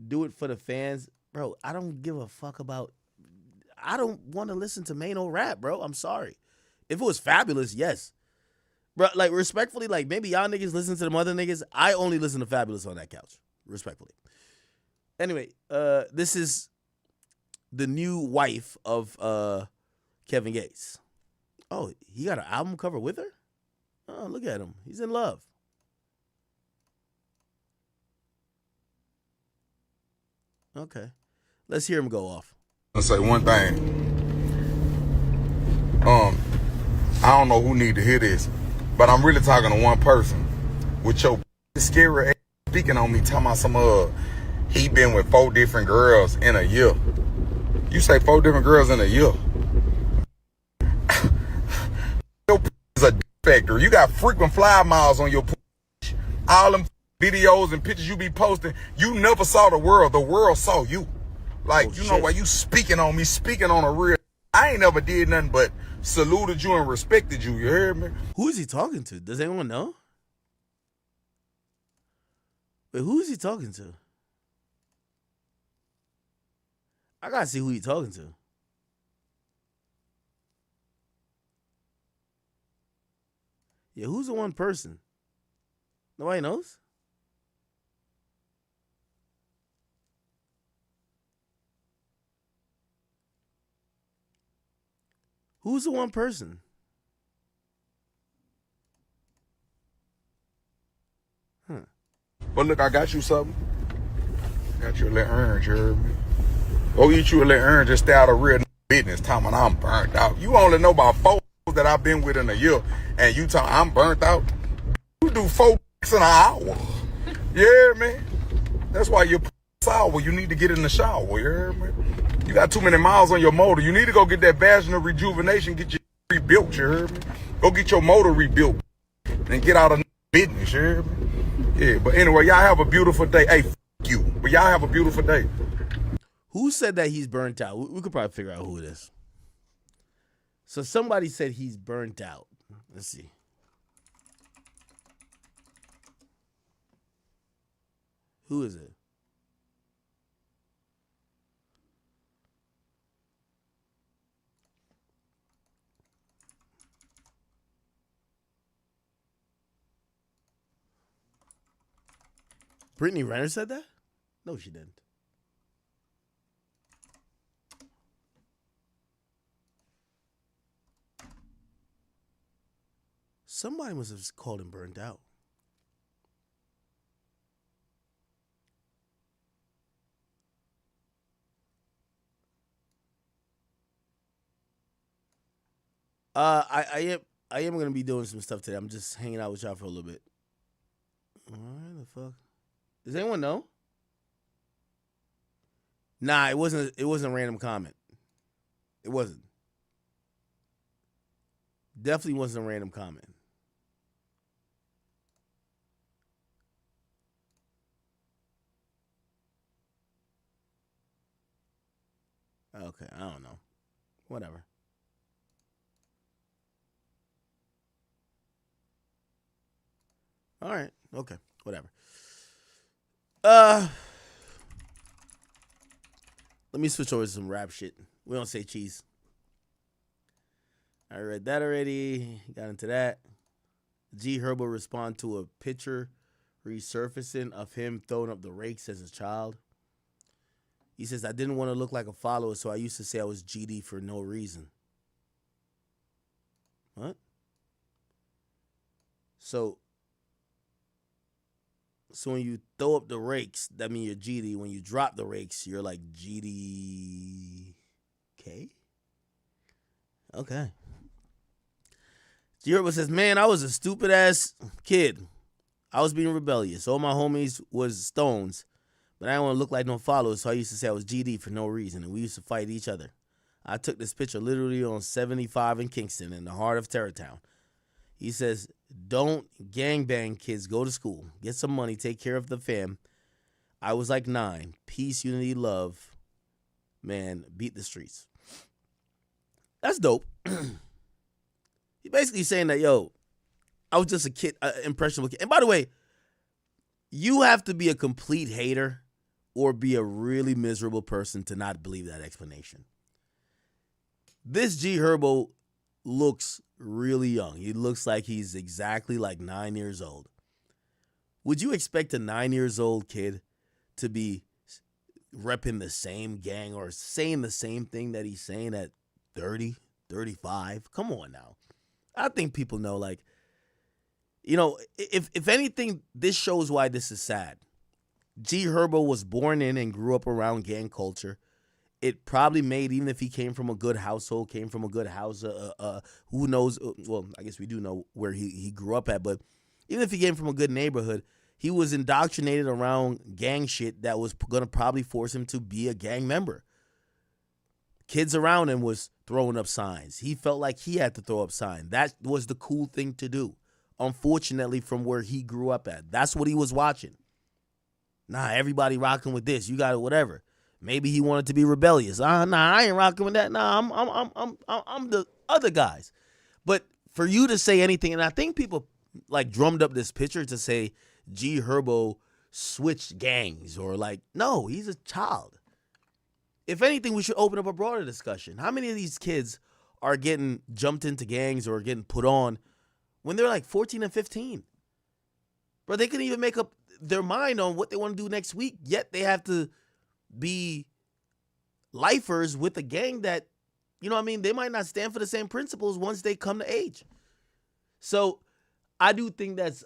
Speaker 1: Do it for the fans, bro. I don't give a fuck about. I don't want to listen to Mano rap, bro. I'm sorry. If it was Fabulous, yes. Bro, like, respectfully, like, maybe y'all niggas listen to them other niggas. I only listen to Fabulous on that couch. Respectfully. Anyway, this is the new wife of Kevin Gates. Oh, he got an album cover with her? Oh, look at him. He's in love. Okay. Let's hear him go off.
Speaker 8: I'll say one thing. I don't know who need to hear this, but I'm really talking to one person. With your scary ass speaking on me, talking about some he been with 4 different girls in a year. You say 4 different girls in a year. Your is a factory. You got frequent flyer miles on your all them videos and pictures you be posting. You never saw the world. The world saw you. Like,
Speaker 1: oh,
Speaker 8: you know why you speaking on me, speaking on a real. I ain't never did nothing but saluted you and respected you. You hear me?
Speaker 1: Who is he talking to? Does anyone know? Wait, who is he talking to? I gotta see who he talking to. Yeah, who's the one person? Nobody knows? Who's the one person?
Speaker 8: But look, I got you something. Got you a little orange, you heard me? Go eat you a little orange and stay out of real business. Talking I'm burnt out. You only know about 4 that I've been with in a year, and you talking I'm burnt out. You do 4 in an hour. Yeah, man. That's why you're sour. You need to get in the shower. You heard me? You got too many miles on your motor. You need to go get that vaginal rejuvenation. Get your rebuilt. You heard me? Go get your motor rebuilt and get out of business. You heard me? Yeah, but anyway, y'all have a beautiful day. Hey, you. But y'all have a beautiful day.
Speaker 1: Who said that he's burnt out? We could probably figure out who it is. So somebody said he's burnt out. Let's see. Who is it? Brittany Renner said that? No, she didn't. Somebody must have called him burnt out. I am gonna be doing some stuff today. I'm just hanging out with y'all for a little bit. All right, the fuck. Does anyone know? Nah, it wasn't a random comment. It wasn't. Definitely wasn't a random comment. Okay, I don't know. Whatever. All right. Okay. Whatever. Let me switch over to some rap shit. We don't say cheese. I read that already. Got into that. G Herbo respond to a picture resurfacing of him throwing up the rakes as a child. He says, I didn't want to look like a follower, so I used to say I was GD for no reason. What? So when you throw up the rakes, that means you're GD. When you drop the rakes, you're like GDK? Okay. G-Herbo says, man, I was a stupid ass kid. I was being rebellious. All my homies was stones, but I didn't want to look like no followers, so I used to say I was GD for no reason, and we used to fight each other. I took this picture literally on 75 in Kingston, in the heart of Terrortown. He says, don't gangbang kids, go to school. Get some money, take care of the fam. I was like 9. Peace, unity, love. Man, beat the streets. That's dope. He's basically saying that, yo, I was just a kid, impressionable kid. And by the way, you have to be a complete hater or be a really miserable person to not believe that explanation. This G Herbo looks really young. He looks like he's exactly like 9 years old. Would you expect a 9-year-old kid to be repping the same gang or saying the same thing that he's saying at 30, 35? Come on now. I think people know, like, you know, if anything, this shows why this is sad. G Herbo was born in and grew up around gang culture. It probably made, even if he came from a good household, came from a good house, who knows? Well, I guess we do know where he grew up at, but even if he came from a good neighborhood, he was indoctrinated around gang shit that was going to probably force him to be a gang member. Kids around him was throwing up signs. He felt like he had to throw up signs. That was the cool thing to do. Unfortunately, from where he grew up at. That's what he was watching. Nah, everybody rocking with this. You got it, whatever. Maybe he wanted to be rebellious. Nah, I ain't rocking with that. Nah, I'm the other guys. But for you to say anything, and I think people like drummed up this picture to say G Herbo switched gangs or like, no, he's a child. If anything, we should open up a broader discussion. How many of these kids are getting jumped into gangs or getting put on when they're like 14 and 15? Bro, they couldn't even make up their mind on what they want to do next week, yet they have to be lifers with a gang that you know what I mean? They might not stand for the same principles once they come to age. So I do think that's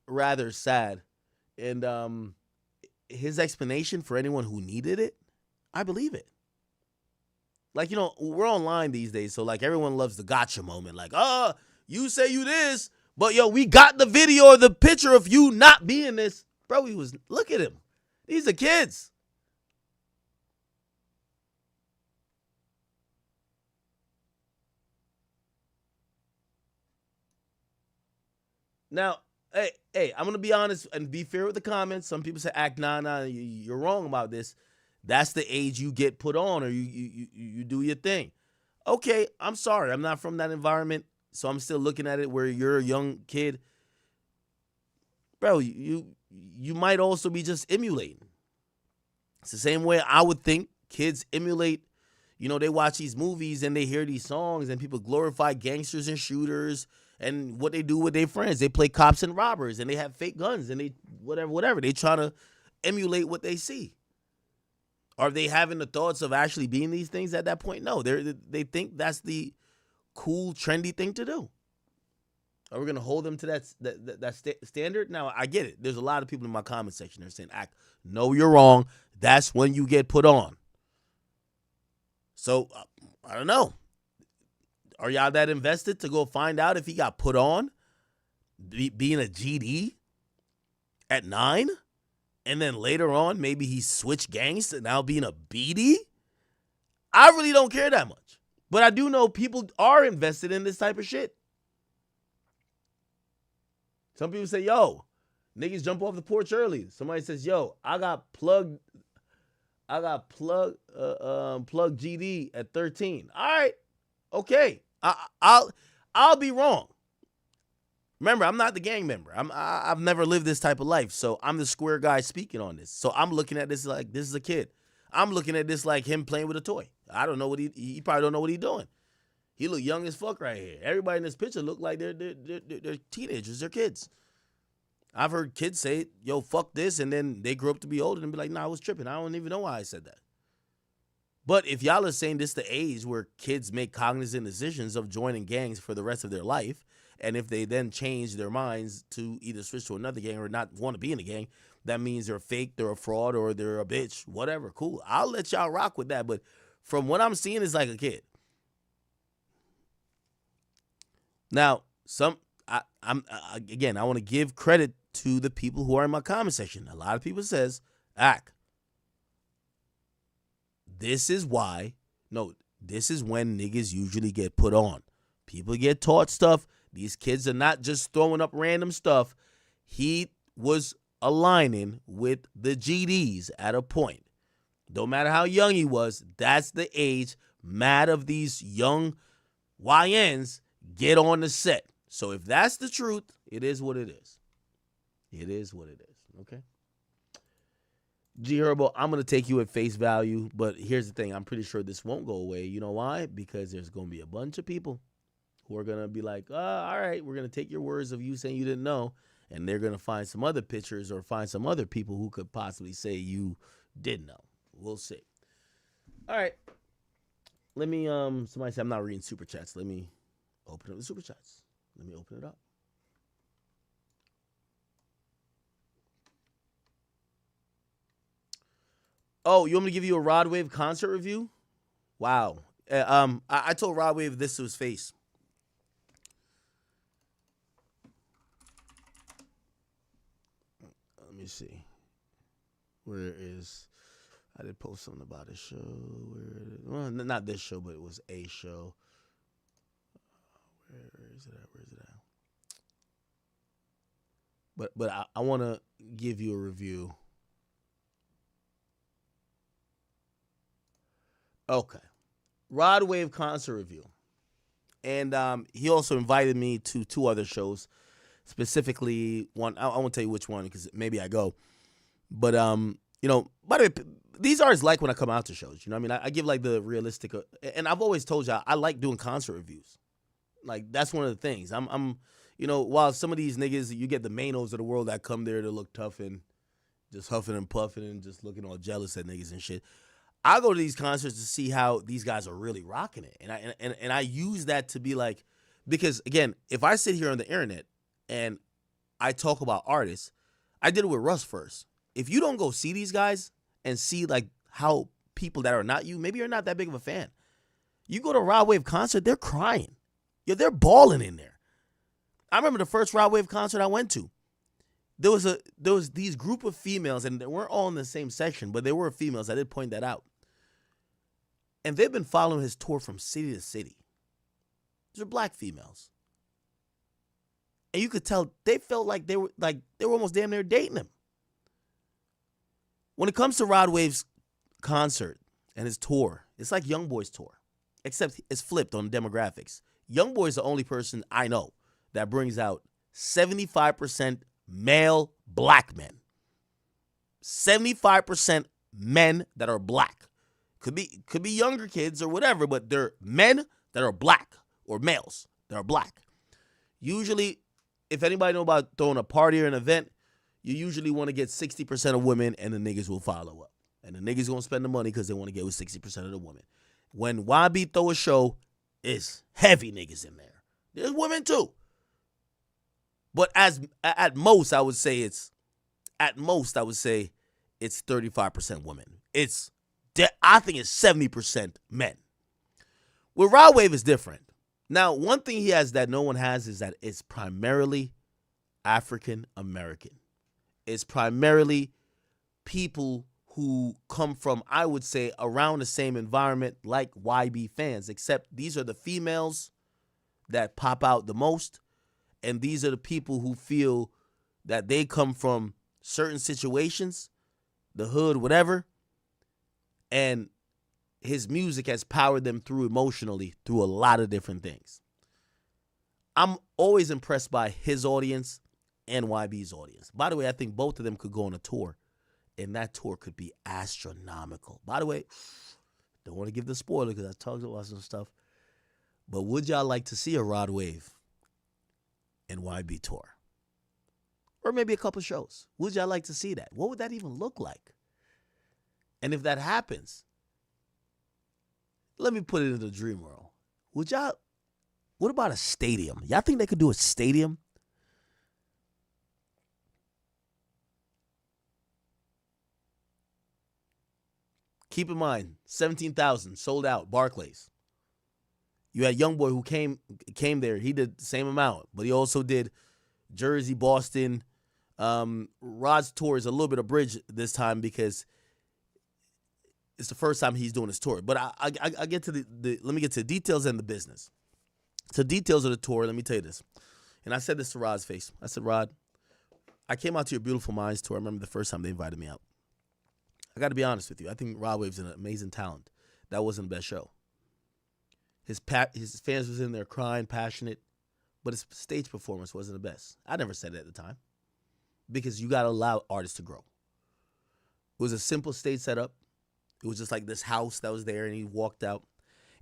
Speaker 1: rather sad. And his explanation for anyone who needed it, I believe it. Like, you know, we're online these days, so like everyone loves the gotcha moment. Like, you say you this, but yo, we got the video or the picture of you not being this. Bro, look at him. These are kids. Now, hey, I'm going to be honest and be fair with the comments. Some people say, act nah, you're wrong about this. That's the age you get put on, or you do your thing. Okay, I'm sorry. I'm not from that environment, so I'm still looking at it where you're a young kid. Bro, you might also be just emulating. It's the same way I would think kids emulate. You know, they watch these movies and they hear these songs and people glorify gangsters and shooters and what they do with their friends. They play cops and robbers and they have fake guns and they whatever. They try to emulate what they see. Are they having the thoughts of actually being these things at that point? No, they think that's the cool, trendy thing to do. Are we going to hold them to that standard? Now, I get it. There's a lot of people in my comment section that are saying, no, you're wrong. That's when you get put on. So, I don't know. Are y'all that invested to go find out if he got put on being a GD at 9? And then later on, maybe he switched gangs to now being a BD? I really don't care that much. But I do know people are invested in this type of shit. Some people say, yo, niggas jump off the porch early. Somebody says, yo, I got plug GD at 13. All right. Okay. I'll be wrong. Remember, I'm not the gang member. I've never lived this type of life, so I'm the square guy speaking on this. So I'm looking at this like this is a kid. I'm looking at this like him playing with a toy. I don't know what he probably don't know what he's doing. He look young as fuck right here. Everybody in this picture look like they're teenagers. They're kids. I've heard kids say, yo, fuck this, and then they grow up to be older and be like, nah, I was tripping. I don't even know why I said that. But if y'all are saying this the age where kids make cognizant decisions of joining gangs for the rest of their life, and if they then change their minds to either switch to another gang or not want to be in a gang, that means they're fake, they're a fraud, or they're a bitch, whatever. Cool. I'll let y'all rock with that. But from what I'm seeing, it's like a kid. Now, I want to give credit to the people who are in my comment section. A lot of people says, this is when niggas usually get put on. People get taught stuff. These kids are not just throwing up random stuff. He was aligning with the GDs at a point. No matter how young he was, that's the age mad of these young YNs get on the set. So if that's the truth, it is what it is. It is what it is, okay? G Herbo, I'm going to take you at face value, but here's the thing. I'm pretty sure this won't go away. You know why? Because there's going to be a bunch of people who are going to be like, all right, we're going to take your words of you saying you didn't know, and they're going to find some other pictures or find some other people who could possibly say you did know. We'll see. All right. Let me, somebody said I'm not reading Super Chats. Let me open up the Super Chats. Let me open it up. Oh, you want me to give you a Rod Wave concert review? Wow. I told Rod Wave this to his face. Let me see. Where is... I did post something about a show. Well, not this show, but it was a show. Where is it at? Where is it at? But I want to give you a review. Okay. Rod Wave concert review. And he also invited me to 2 other shows. Specifically, one, I won't tell you which one because maybe I go. But, you know, by the way, these artists like when I come out to shows. You know what I mean? I give like the realistic, and I've always told y'all, I like doing concert reviews. Like, that's one of the things. I'm you know, while some of these niggas, you get the Manos of the world that come there to look tough and just huffing and puffing and just looking all jealous at niggas and shit. I go to these concerts to see how these guys are really rocking it. And I use that to be like, because again, if I sit here on the internet and I talk about artists, I did it with Russ first. If you don't go see these guys and see like how people that are not you, maybe you're not that big of a fan. You go to a Rod Wave concert, they're crying. Yeah, they're bawling in there. I remember the first Rod Wave concert I went to. There was these group of females, and they weren't all in the same section, but they were females. I did point that out. And they've been following his tour from city to city. These are black females. And you could tell they felt like they were almost damn near dating him. When it comes to Rod Wave's concert and his tour, it's like Youngboy's tour, except it's flipped on demographics. Youngboy's the only person I know that brings out 75% male black men. 75% men that are black. Could be younger kids or whatever, but they're men that are black or males that are black. Usually, if anybody know about throwing a party or an event, you usually want to get 60% of women and the niggas will follow up. And the niggas going to spend the money because they want to get with 60% of the women. When YB throw a show, it's heavy niggas in there. There's women too. But at most, I would say it's 35% women. I think it's 70% men. With Rod Wave is different. Now, one thing he has that no one has is that it's primarily African American. It's primarily people who come from, I would say, around the same environment like YB fans, except these are the females that pop out the most, and these are the people who feel that they come from certain situations, the hood, whatever, and his music has powered them through emotionally through a lot of different things. I'm always impressed by his audience and YB's audience. By the way, I think both of them could go on a tour, and that tour could be astronomical. By the way, don't want to give the spoiler because I talked about some stuff, but would y'all like to see a Rod Wave and YB tour? Or maybe a couple shows. Would y'all like to see that? What would that even look like? And if that happens, let me put it in the dream world. What about a stadium? Y'all think they could do a stadium? Keep in mind, 17,000 sold out, Barclays. You had Youngboy who came there. He did the same amount, but he also did Jersey, Boston. Rod's tour is a little bit of bridge this time because it's the first time he's doing his tour. But I get to let me get to the details and the business. So details of the tour, let me tell you this. And I said this to Rod's face. I said, Rod, I came out to your Beautiful Minds tour. I remember the first time they invited me out. I got to be honest with you. I think Rod Wave's an amazing talent. That wasn't the best show. His fans was in there crying, passionate, but his stage performance wasn't the best. I never said it at the time because you got to allow artists to grow. It was a simple stage setup. It was just like this house that was there, and he walked out.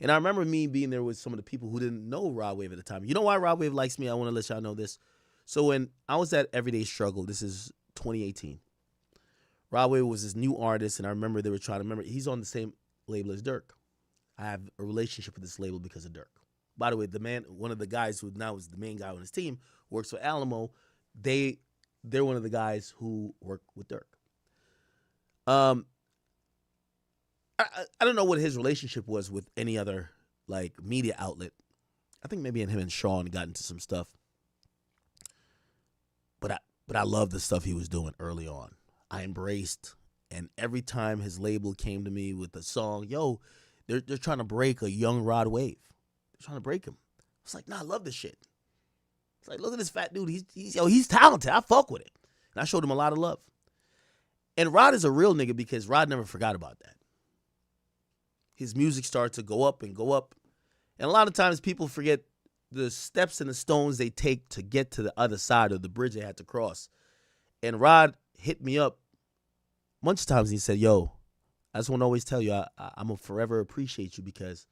Speaker 1: And I remember me being there with some of the people who didn't know Rod Wave at the time. You know why Rod Wave likes me? I want to let y'all know this. So when I was at Everyday Struggle, this is 2018, Rod Wave was this new artist, and I remember they were trying to remember, he's on the same label as Dirk. I have a relationship with this label because of Dirk. By the way, one of the guys who now is the main guy on his team, works for Alamo. They're one of the guys who work with Dirk. I don't know what his relationship was with any other like media outlet. I think maybe him and Sean got into some stuff. But I love the stuff he was doing early on. I embraced, and every time his label came to me with a song, yo, they're trying to break a young Rod Wave. They're trying to break him. I was like, nah, I love this shit. It's like, look at this fat dude. He's talented. I fuck with it. And I showed him a lot of love. And Rod is a real nigga because Rod never forgot about that. His music started to go up and go up. And a lot of times people forget the steps and the stones they take to get to the other side of the bridge they had to cross. And Rod hit me up a bunch of times and he said, yo, I just want to always tell you, I'm going to forever appreciate you because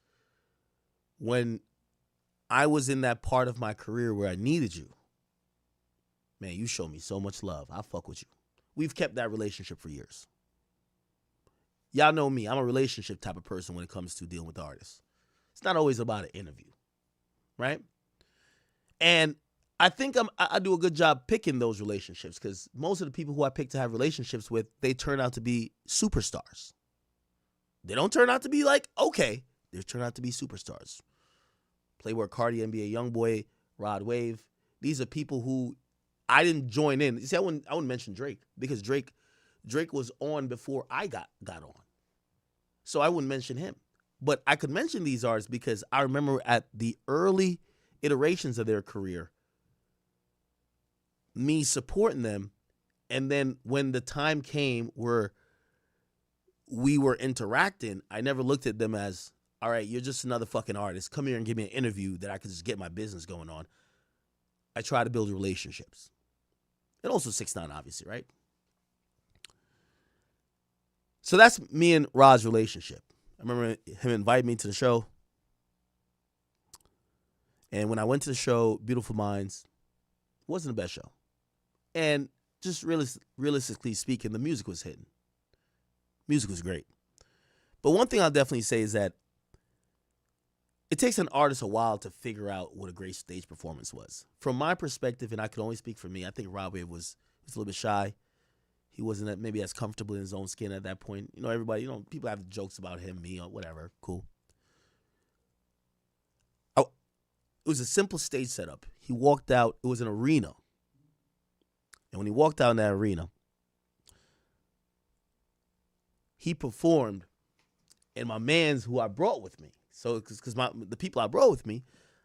Speaker 1: when I was in that part of my career where I needed you, man, you showed me so much love. I fuck with you. We've kept that relationship for years. y'all know me. I'm a relationship type of person when it comes to dealing with artists. It's not always about an interview, right? And I think I do a good job picking those relationships because most of the people who I pick to have relationships with, they turn out to be superstars. They don't turn out to be like, okay. They turn out to be superstars. Playboy Cardi, NBA Youngboy, Rod Wave. These are people who I didn't join in. You see, I wouldn't mention Drake because Drake was on before I got on. So I wouldn't mention him. But I could mention these artists because I remember at the early iterations of their career, me supporting them, and then when the time came where we were interacting, I never looked at them as, all right, you're just another fucking artist. Come here and give me an interview that I could just get my business going on. I try to build relationships. And also 6ix9ine, obviously, right? So that's me and Rod's relationship. I remember him inviting me to the show. And when I went to the show, Beautiful Minds, it wasn't the best show. And just realistically speaking, the music was hitting. Music was great. But one thing I'll definitely say is that it takes an artist a while to figure out what a great stage performance was. From my perspective, and I can only speak for me, I think Rod Wave was a little bit shy. He wasn't maybe as comfortable in his own skin at that point. You know, everybody, people have jokes about him, me, or whatever. Cool. It was a simple stage setup. He walked out. It was an arena. And when he walked out in that arena, he performed, and my mans who I brought with me, so because the people I brought with me,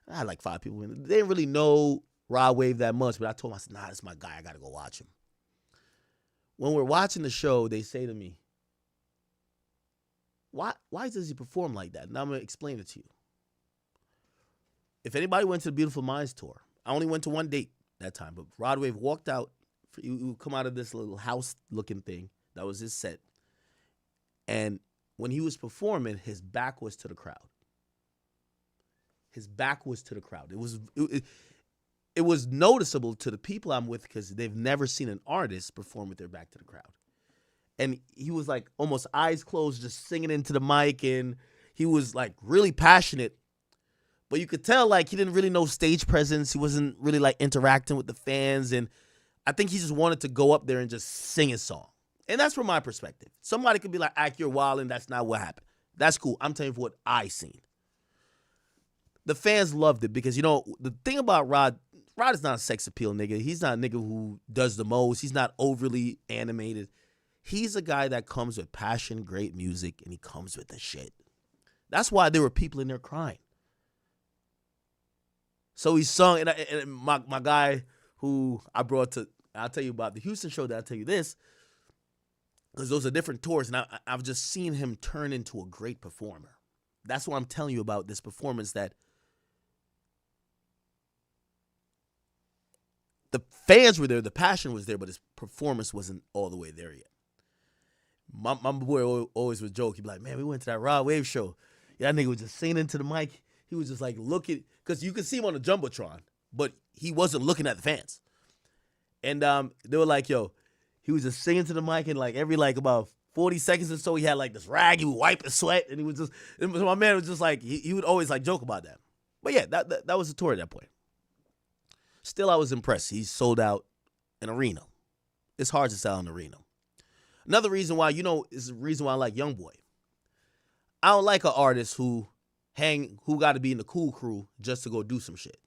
Speaker 1: I had like 5 people. They didn't really know Rod Wave that much, but I told them, I said, nah, this is my guy. I got to go watch him. When we're watching the show, they say to me, why does he perform like that? Now I'm going to explain it to you. If anybody went to the Beautiful Minds tour, I only went to one date that time, but Rod Wave walked out. He would come out of this little house-looking thing. That was his set. And when he was performing, his back was to the crowd. His back was to the crowd. It was noticeable to the people I'm with because they've never seen an artist perform with their back to the crowd. And he was like almost eyes closed, just singing into the mic, and he was like really passionate. But you could tell like he didn't really know stage presence. He wasn't really like interacting with the fans. And I think he just wanted to go up there and just sing his song. And that's from my perspective. Somebody could be like, you're wild, and that's not what happened. That's cool. I'm telling you what I seen. The fans loved it because, the thing about Rod is not a sex appeal nigga. He's not a nigga who does the most. He's not overly animated. He's a guy that comes with passion, great music, and he comes with the shit. That's why there were people in there crying. So he sung, and my guy who I brought to, I'll tell you about the Houston show, that I'll tell you this, because those are different tours, and I've just seen him turn into a great performer. That's what I'm telling you about this performance, that the fans were there, the passion was there, but his performance wasn't all the way there yet. My boy always would joke. He'd be like, man, we went to that Rod Wave show. Yeah, that nigga was just singing into the mic. He was just like looking, because you could see him on the Jumbotron, but he wasn't looking at the fans. And they were like, yo, he was just singing to the mic, and like every like about 40 seconds or so, he had like this rag, he would wipe his sweat, and my man was just like, he would always like joke about that. But yeah, that was the tour at that point. Still, I was impressed. He sold out an arena. It's hard to sell an arena. Another reason why, is the reason why I like Youngboy. I don't like an artist who got to be in the cool crew just to go do some shit.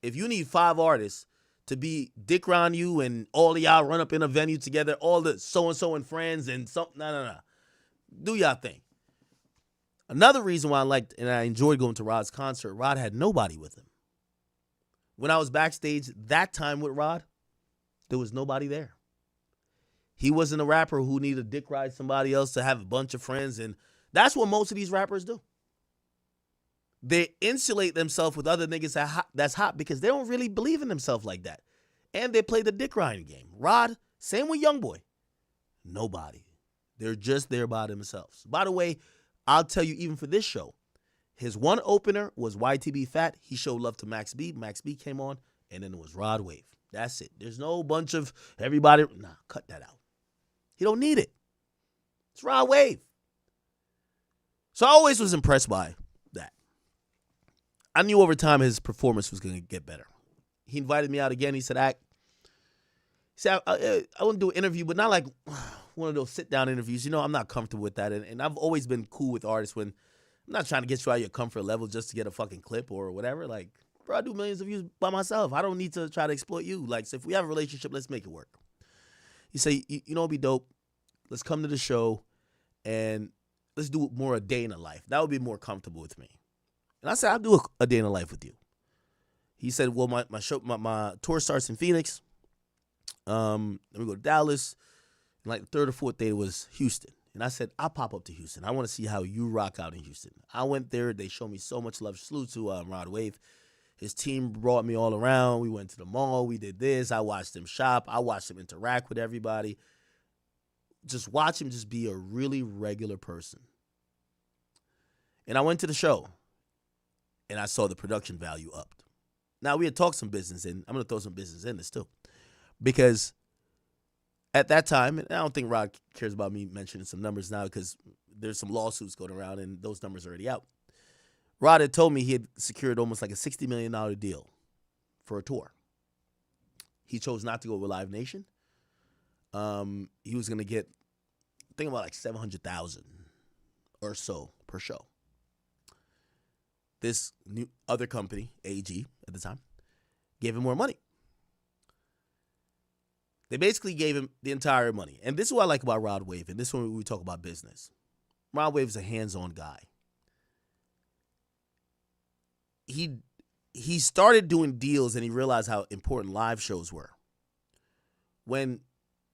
Speaker 1: If you need 5 artists to be dick around you and all of y'all run up in a venue together, all the so-and-so and friends and something, no. Do y'all thing. Another reason why I liked and I enjoyed going to Rod's concert, Rod had nobody with him. When I was backstage that time with Rod, there was nobody there. He wasn't a rapper who needed to dick ride somebody else to have a bunch of friends, and that's what most of these rappers do. They insulate themselves with other niggas that's hot because they don't really believe in themselves like that. And they play the dick riding game. Rod, same with Youngboy. Nobody. They're just there by themselves. By the way, I'll tell you, even for this show, his one opener was YTB Fat. He showed love to Max B. Max B came on, and then it was Rod Wave. That's it. There's no bunch of everybody. Nah, cut that out. He don't need it. It's Rod Wave. So I always was impressed by that. I knew over time his performance was going to get better. He invited me out again. He said, I want to do an interview, but not like one of those sit-down interviews. I'm not comfortable with that. And I've always been cool with artists when I'm not trying to get you out of your comfort level just to get a fucking clip or whatever. Like, bro, I do millions of views by myself. I don't need to try to exploit you. Like, so if we have a relationship, let's make it work. He said, you know what'd be dope? Let's come to the show and let's do more a day in the life. That would be more comfortable with me. And I said, I'll do a day in the life with you. He said, well, my tour starts in Phoenix. Then we go to Dallas. And like the third or fourth day was Houston. And I said, I'll pop up to Houston. I want to see how you rock out in Houston. I went there. They showed me so much love. Salute to Rod Wave. His team brought me all around. We went to the mall. We did this. I watched him shop. I watched him interact with everybody. Just watch him just be a really regular person. And I went to the show. And I saw the production value upped. Now, we had talked some business in. I'm going to throw some business in this too. Because at that time, and I don't think Rod cares about me mentioning some numbers now because there's some lawsuits going around and those numbers are already out. Rod had told me he had secured almost like a $60 million deal for a tour. He chose not to go with Live Nation. He was going to get, I think about like $700,000 or so per show. This new other company, AG at the time, gave him more money. They basically gave him the entire money. And this is what I like about Rod Wave, and this is when we talk about business. Rod Wave is a hands-on guy. He started doing deals and he realized how important live shows were. When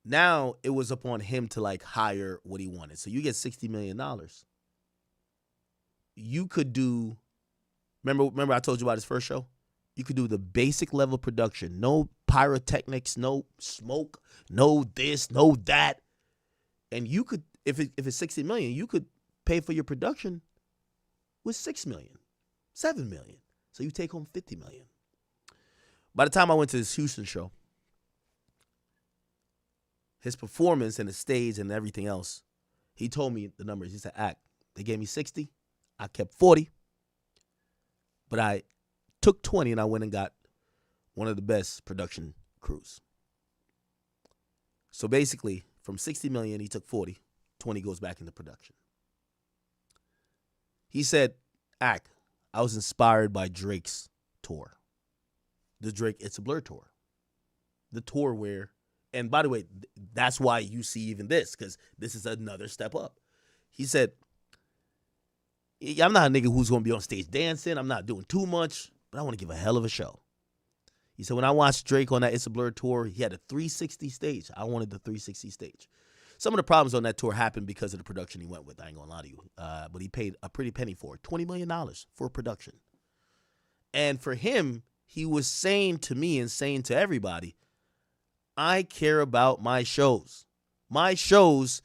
Speaker 1: now it was upon him to like hire what he wanted. So you get $60 million. You could do, remember I told you about his first show? You could do the basic level production. No pyrotechnics, no smoke, no this, no that. And you could, if it's $60 million, you could pay for your production with $6 million, $7 million. So you take home $50 million. By the time I went to this Houston show, his performance and the stage and everything else, he told me the numbers. He said, they gave me 60. I kept 40. But I took 20 and I went and got one of the best production crews. So basically, from 60 million, he took 40. 20 goes back into production. He said, I was inspired by Drake's tour. The Drake It's a Blur tour. The tour where, and by the way, that's why you see even this, because this is another step up. He said, I'm not a nigga who's going to be on stage dancing. I'm not doing too much, but I want to give a hell of a show. He said, when I watched Drake on that It's a Blur tour, he had a 360 stage. I wanted the 360 stage. Some of the problems on that tour happened because of the production he went with. I ain't going to lie to you. But he paid a pretty penny for it. $20 million for production. And for him, he was saying to me and saying to everybody, I care about my shows. My shows,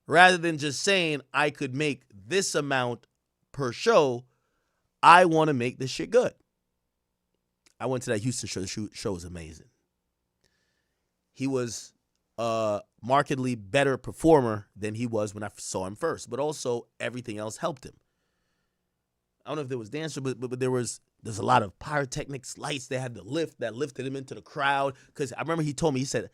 Speaker 1: rather than just saying I could make this amount per show, I want to make this shit good. I went to that Houston show. The show was amazing. He was a markedly better performer than he was when I saw him first, but also everything else helped him. I don't know if there was dancer, but there's a lot of pyrotechnics, lights. They had the lift that lifted him into the crowd. Because I remember he told me, he said,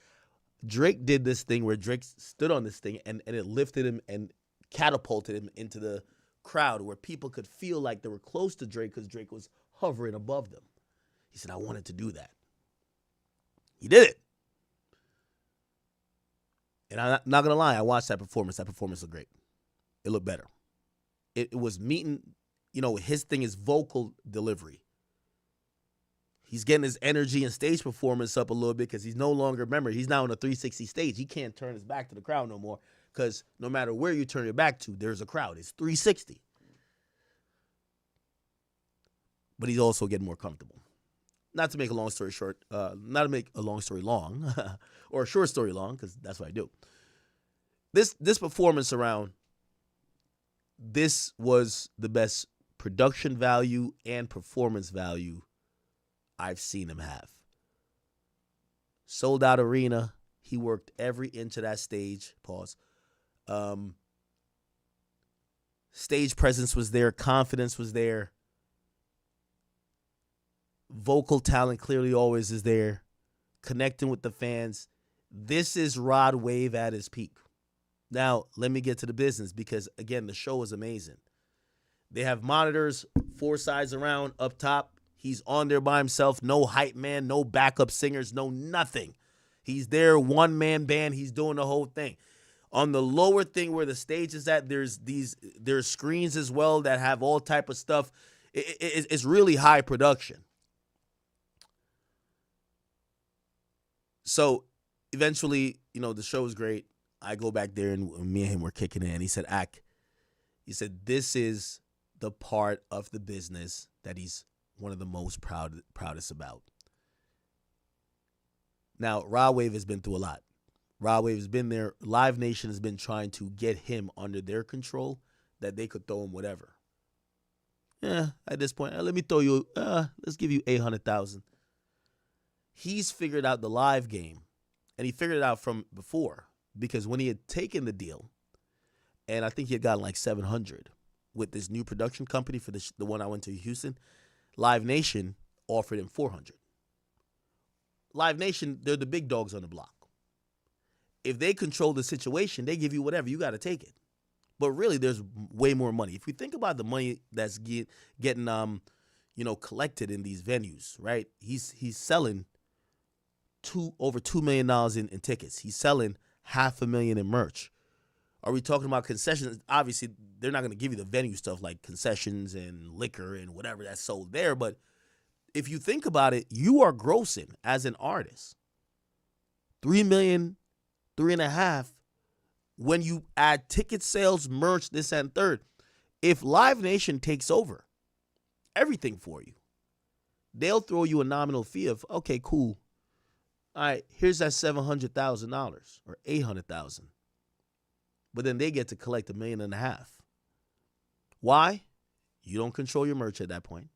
Speaker 1: Drake did this thing where Drake stood on this thing and it lifted him and catapulted him into the crowd where people could feel like they were close to Drake because Drake was hovering above them. He said, I wanted to do that. He did it. And I'm not going to lie, I watched that performance. That performance looked great. It looked better. It was meeting, his thing is vocal delivery. He's getting his energy and stage performance up a little bit because he's no longer, remember, he's now on a 360 stage. He can't turn his back to the crowd no more because no matter where you turn your back to, there's a crowd. It's 360. But he's also getting more comfortable. Not to make a long story short, not to make a long story long, or a short story long, because that's what I do. This performance around, this was the best production value and performance value I've seen him have. Sold out arena. He worked every inch of that stage. Pause. Stage presence was there. Confidence was there. Vocal talent clearly always is there. Connecting with the fans. This is Rod Wave at his peak. Now, let me get to the business because, again, the show is amazing. They have monitors 4 sides around up top. He's on there by himself. No hype man, no backup singers, no nothing. He's there, one-man band. He's doing the whole thing. On the lower thing where the stage is at, there's screens as well that have all type of stuff. It's really high production. So eventually, the show is great. I go back there and me and him were kicking it. And he said, this is the part of the business that he's one of the most proudest about. Now, Rod Wave has been through a lot. Rod Wave has been there. Live Nation has been trying to get him under their control that they could throw him whatever. Yeah, at this point, let me throw you, let's give you $800,000. He's figured out the live game, and he figured it out from before because when he had taken the deal, and I think he had gotten like $700 with this new production company for the one I went to Houston, Live Nation offered him $400. Live Nation, they're the big dogs on the block. If they control the situation, they give you whatever. You got to take it. But really, there's way more money. If we think about the money that's getting collected in these venues, right? He's selling over $2 million in tickets. He's selling $500,000 in merch. Are we talking about concessions? Obviously, they're not going to give you the venue stuff like concessions and liquor and whatever that's sold there. But if you think about it, you are grossing as an artist $3 million, $3.5 million when you add ticket sales, merch, this and third. If Live Nation takes over everything for you, they'll throw you a nominal fee of, okay, cool. All right, here's that $700,000 or $800,000. But then they get to collect $1.5 million. Why? You don't control your merch at that point.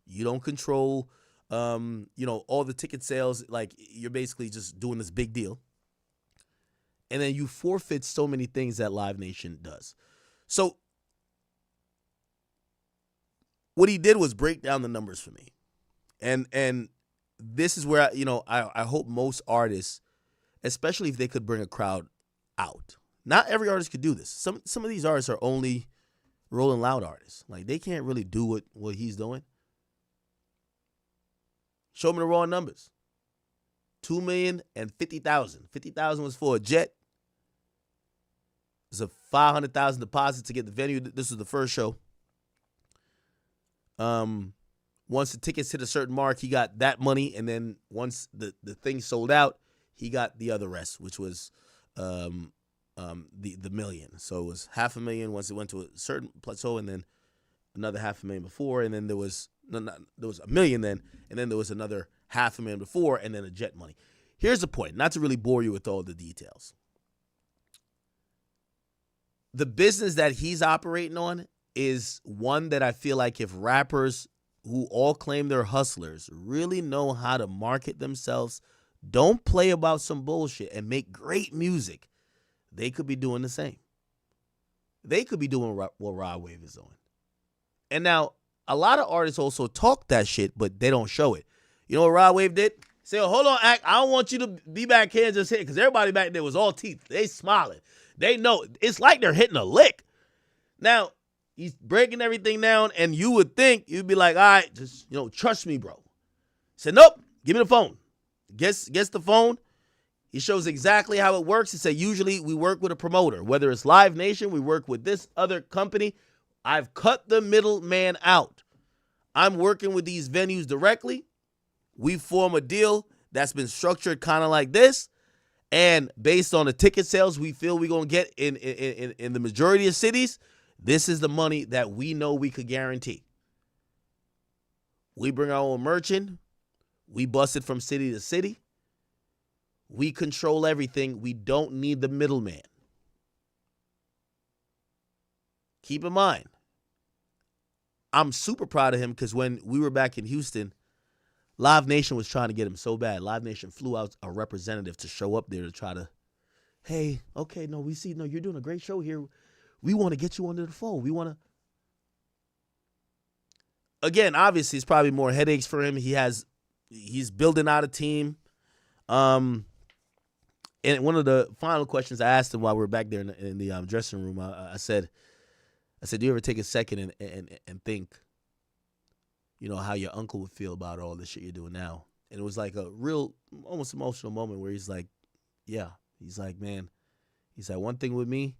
Speaker 1: You don't control, all the ticket sales. Like, you're basically just doing this big deal. And then you forfeit so many things that Live Nation does. So what he did was break down the numbers for me. And this is where, I hope most artists, especially if they could bring a crowd out. Not every artist could do this. Some of these artists are only Rolling Loud artists. Like, they can't really do what he's doing. Show me the raw numbers. $2 million and $50,000. $50,000 was for a jet. There's a $500,000 deposit to get the venue. This was the first show. Once the tickets hit a certain mark, he got that money, and then once the thing sold out, he got the other rest, which was the $1 million. So it was $500,000 once it went to a certain plateau, and then another $500,000 before, and then there was $1 million then, and then there was another $500,000 before, and then a jet money. Here's the point, not to really bore you with all the details. The business that he's operating on is one that I feel like if rappers who all claim they're hustlers really know how to market themselves, don't play about some bullshit, and make great music, they could be doing the same. They could be doing what Rod Wave is doing. And now, a lot of artists also talk that shit, but they don't show it. You know what Rod Wave did? Say, oh, hold on, Act. I don't want you to be back here and just hit, because everybody back there was all teeth. They smiling. They know. It's like they're hitting a lick. Now, he's breaking everything down, and you would think, you'd be like, all right, just, trust me, bro. He said, nope, give me the phone. Gets the phone. He shows exactly how it works. He said, usually we work with a promoter. Whether it's Live Nation, we work with this other company. I've cut the middleman out. I'm working with these venues directly. We form a deal that's been structured kind of like this. And based on the ticket sales we feel we're going to get in the majority of cities, this is the money that we know we could guarantee. We bring our own merch in. We bust it from city to city. We control everything. We don't need the middleman. Keep in mind, I'm super proud of him because when we were back in Houston, Live Nation was trying to get him so bad. Live Nation flew out a representative to show up there to try to, hey, okay, no, we see, no, you're doing a great show here. We want to get you under the fold. We want to. Again, obviously, it's probably more headaches for him. He's building out a team. And one of the final questions I asked him while we were back there in the dressing room, I said, do you ever take a second and think, how your uncle would feel about all this shit you're doing now? And it was like a real, almost emotional moment where he's like, yeah. He's like, man, he's like, one thing with me,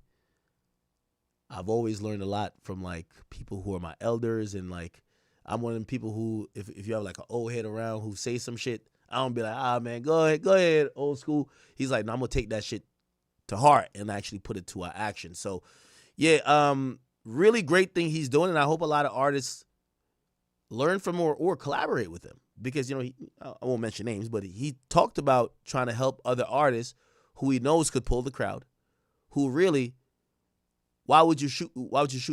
Speaker 1: I've always learned a lot from, like, people who are my elders. And, like, I'm one of them people who, if you have, like, an old head around who say some shit, I don't be like, man, go ahead, old school. He's like, no, I'm going to take that shit to heart and actually put it to our action. So, yeah, really great thing he's doing, and I hope a lot of artists learn from or collaborate with him. Because, I won't mention names, but he talked about trying to help other artists who he knows could pull the crowd, who really, why would you shoot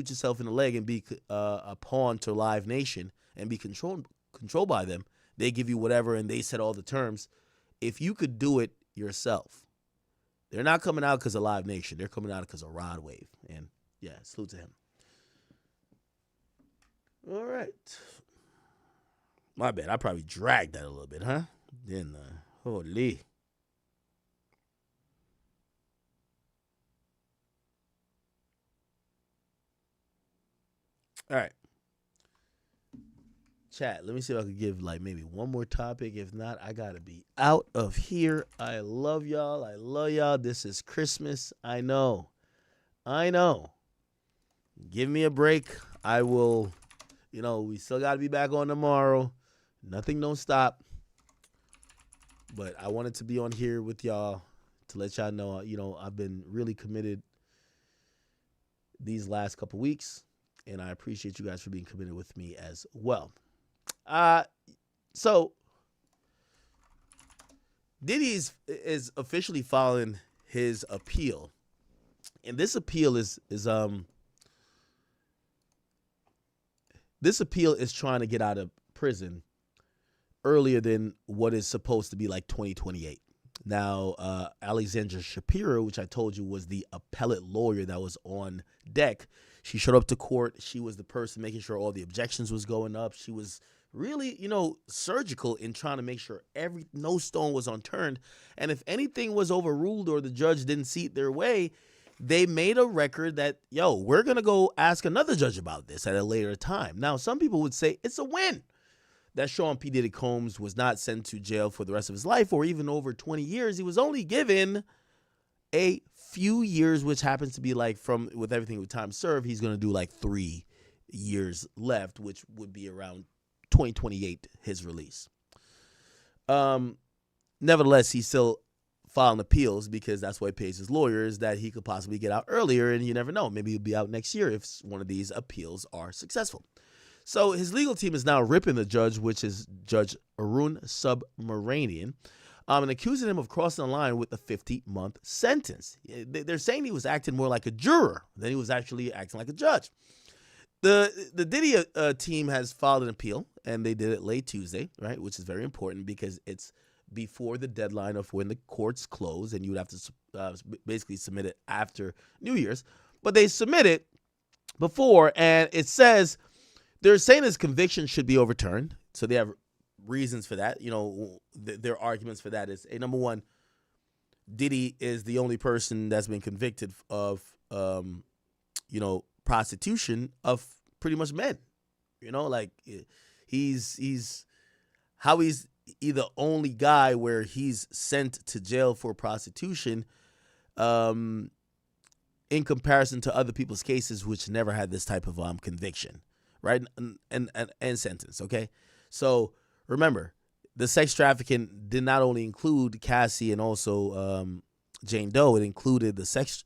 Speaker 1: yourself in the leg and be a pawn to Live Nation and be controlled by them? They give you whatever, and they set all the terms. If you could do it yourself, they're not coming out because of Live Nation. They're coming out because of Rod Wave. And, yeah, salute to him. All right. My bad. I probably dragged that a little bit, huh? Then, holy. All right. Chat, let me see if I can give like maybe one more topic. If not, I got to be out of here. I love y'all. This is Christmas. I know. Give me a break. I will, we still got to be back on tomorrow. Nothing don't stop. But I wanted to be on here with y'all to let y'all know, I've been really committed these last couple weeks. And I appreciate you guys for being committed with me as well. So Diddy is officially filing his appeal, and this appeal is trying to get out of prison earlier than what is supposed to be like 2028. Now, Alexandra Shapiro, which I told you was the appellate lawyer that was on deck, she showed up to court. She was the person making sure all the objections was going up. She was really, surgical in trying to make sure no stone was unturned. And if anything was overruled or the judge didn't see it their way, they made a record that, we're going to go ask another judge about this at a later time. Now, some people would say it's a win that Sean P. Diddy Combs was not sent to jail for the rest of his life or even over 20 years. He was only given a few years, which happens to be like with everything with time served, he's going to do like 3 years left, which would be around 2028, his release. Nevertheless, he's still filing appeals because that's why he pays his lawyers, that he could possibly get out earlier, and you never know. Maybe he'll be out next year if one of these appeals are successful. So his legal team is now ripping the judge, which is Judge Arun Subramanian, and accusing him of crossing the line with a 50-month sentence. They're saying he was acting more like a juror than he was actually acting like a judge. The Diddy team has filed an appeal, and they did it late Tuesday, right, which is very important because it's before the deadline of when the courts close, and you would have to basically submit it after New Year's. But they submit it before, and it says they're saying his conviction should be overturned. So they have reasons for that. Their arguments for that is, number one, Diddy is the only person that's been convicted of, prostitution of pretty much men. He's either only guy where he's sent to jail for prostitution, in comparison to other people's cases which never had this type of conviction, right? And sentence. Okay, so remember, the sex trafficking did not only include Cassie and also Jane Doe. It included the sex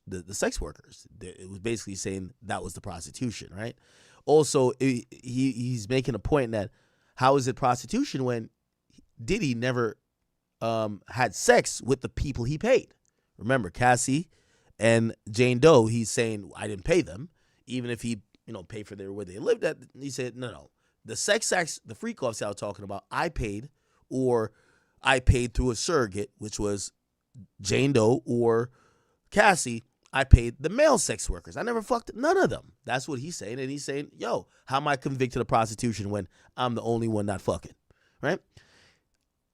Speaker 1: workers. It was basically saying that was the prostitution, right? Also, he's making a point that how is it prostitution when Diddy never had sex with the people he paid? Remember, Cassie and Jane Doe, he's saying, I didn't pay them, even if he paid for where they lived at. He said, no. The sex acts, the freak offs I was talking about, I paid, or I paid through a surrogate, which was Jane Doe or Cassie. I paid the male sex workers. I never fucked none of them. That's what he's saying. And he's saying, yo, how am I convicted of prostitution when I'm the only one not fucking, right?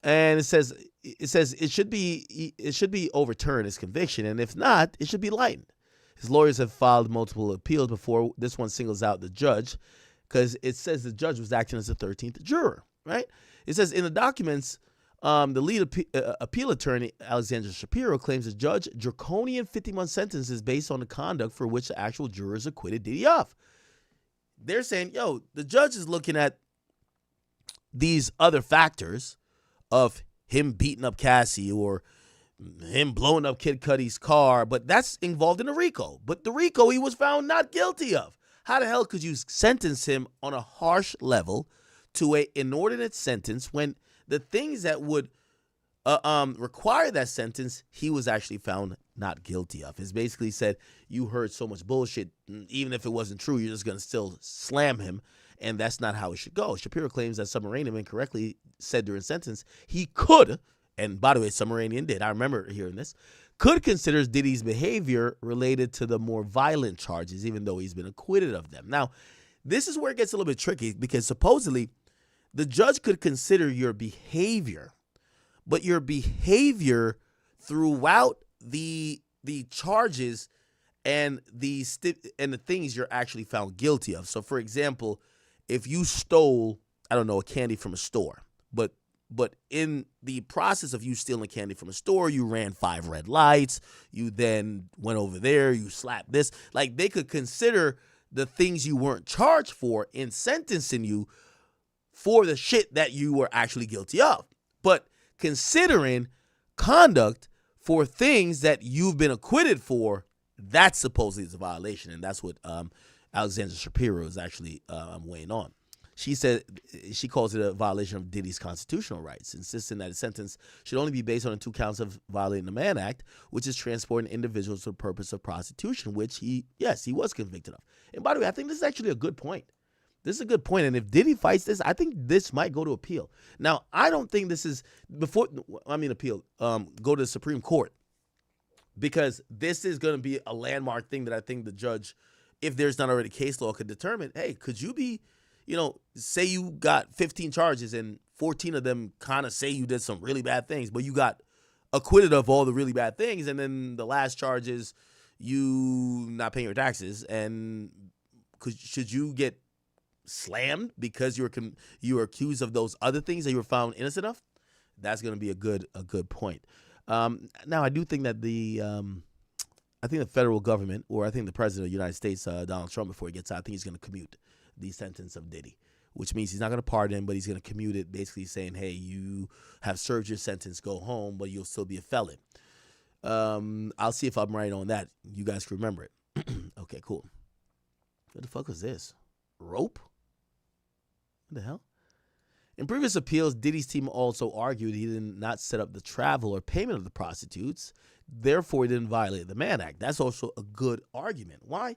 Speaker 1: And it says it should be overturned, his conviction, and if not, it should be lightened. His lawyers have filed multiple appeals before this one singles out the judge, because it says the judge was acting as the 13th juror, right? It says in the documents, the lead appeal attorney, Alexander Shapiro, claims the judge draconian 50-month sentence is based on the conduct for which the actual jurors acquitted Diddy of. They're saying, yo, the judge is looking at these other factors of him beating up Cassie or him blowing up Kid Cudi's car, but that's involved in a RICO. But the RICO he was found not guilty of. How the hell could you sentence him on a harsh level to an inordinate sentence when the things that would require that sentence, he was actually found not guilty of? It's basically said, you heard so much bullshit, even if it wasn't true, you're just going to still slam him, and that's not how it should go. Shapiro claims that Submarinian incorrectly said during sentence he could, and by the way, Submarinian did, I remember hearing this, could consider Diddy's behavior related to the more violent charges, even though he's been acquitted of them. Now, this is where it gets a little bit tricky, because supposedly the judge could consider your behavior, but your behavior throughout the charges and the things you're actually found guilty of. So, for example, if you stole, I don't know, a candy from a store, but in the process of you stealing candy from a store, you ran 5 red lights, you then went over there, you slapped this. Like, they could consider the things you weren't charged for in sentencing you for the shit that you were actually guilty of. But considering conduct for things that you've been acquitted for, that supposedly is a violation. And that's what Alexander Shapiro is actually weighing on. She said she calls it a violation of Diddy's constitutional rights, insisting that a sentence should only be based on the 2 counts of violating the Mann Act, which is transporting individuals for the purpose of prostitution, which he was convicted of. And by the way, I think this is actually a good point. This is a good point. And if Diddy fights this, I think this might go to appeal. Now, I don't think this is go to the Supreme Court, because this is going to be a landmark thing that I think the judge, if there's not already case law, could determine, hey, could you be, say you got 15 charges and 14 of them kind of say you did some really bad things, but you got acquitted of all the really bad things, and then the last charge is you not paying your taxes, and should you get slammed because you were accused of those other things that you were found innocent of? That's going to be a good point. Now, I do think that the federal government, or I think the president of the United States, Donald Trump, before he gets out, I think he's going to commute the sentence of Diddy, which means he's not going to pardon him, but he's going to commute it, basically saying, hey, you have served your sentence, go home, but you'll still be a felon. I'll see if I'm right on that. You guys can remember it. Okay, cool. What the fuck was this? Rope? What the hell? In previous appeals, Diddy's team also argued he did not set up the travel or payment of the prostitutes. Therefore, he didn't violate the Mann Act. That's also a good argument. Why?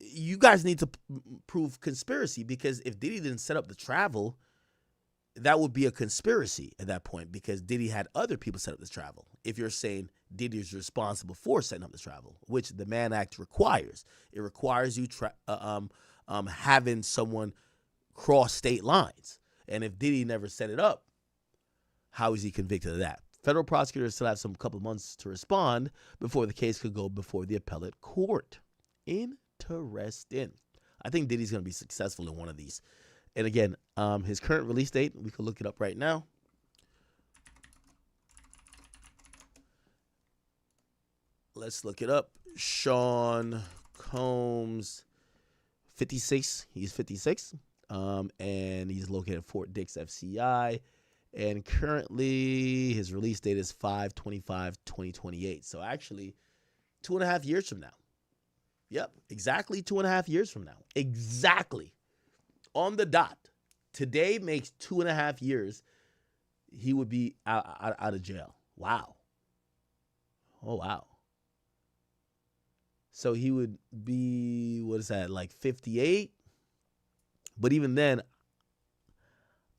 Speaker 1: You guys need to prove conspiracy, because if Diddy didn't set up the travel, that would be a conspiracy at that point, because Diddy had other people set up the travel. If you're saying Diddy is responsible for setting up the travel, which the Mann Act requires. It requires you having someone cross state lines. And if Diddy never set it up, how is he convicted of that? Federal prosecutors still have some couple months to respond before the case could go before the appellate court. Interesting. I think Diddy's going to be successful in one of these. And again, his current release date, we can look it up right now. Let's look it up. Sean Combs, 56. He's 56. And he's located at Fort Dix FCI. And currently, his release date is 5/25/2028. So actually, 2.5 years from now. Yep, exactly 2.5 years from now. Exactly. On the dot. Today makes 2.5 years he would be out of jail. Wow. Oh, wow. So he would be, what is that, like 58? But even then,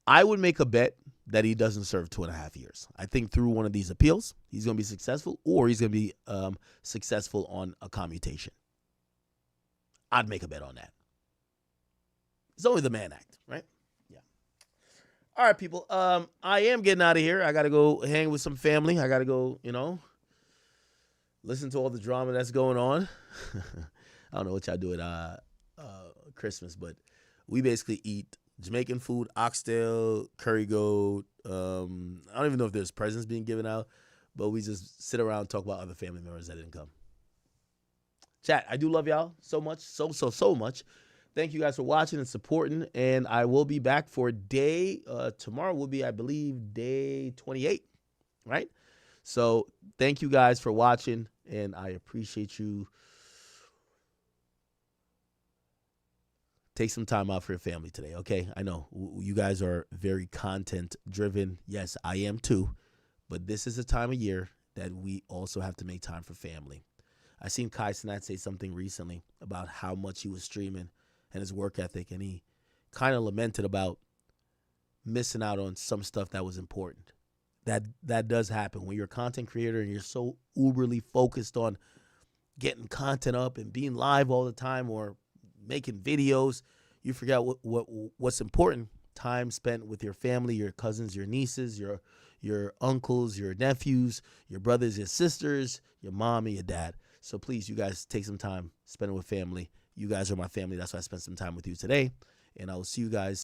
Speaker 1: I would make a bet that he doesn't serve 2.5 years. I think through one of these appeals, he's going to be successful, or he's going to be successful on a commutation. I'd make a bet on that. It's only the Mann Act, right? Yeah. All right, people. I am getting out of here. I got to go hang with some family. I got to go, listen to all the drama that's going on. I don't know what y'all do at Christmas, but we basically eat Jamaican food, oxtail, curry goat. I don't even know if there's presents being given out, but we just sit around and talk about other family members that didn't come. Chat, I do love y'all so much, so much. Thank you guys for watching and supporting, and I will be back for tomorrow will be, I believe, day 28, right? So thank you guys for watching, and I appreciate you. Take some time out for your family today, okay? I know you guys are very content-driven. Yes, I am too, but this is a time of year that we also have to make time for family. I seen Kai Cenat say something recently about how much he was streaming and his work ethic, and he kind of lamented about missing out on some stuff that was important. That does happen when you're a content creator and you're so uberly focused on getting content up and being live all the time or making videos. You forget what's important. Time spent with your family, your cousins, your nieces, your uncles, your nephews, your brothers, your sisters, your mom and your dad. So please, you guys, take some time spending with family. You guys are my family. That's why I spent some time with you today. And I will see you guys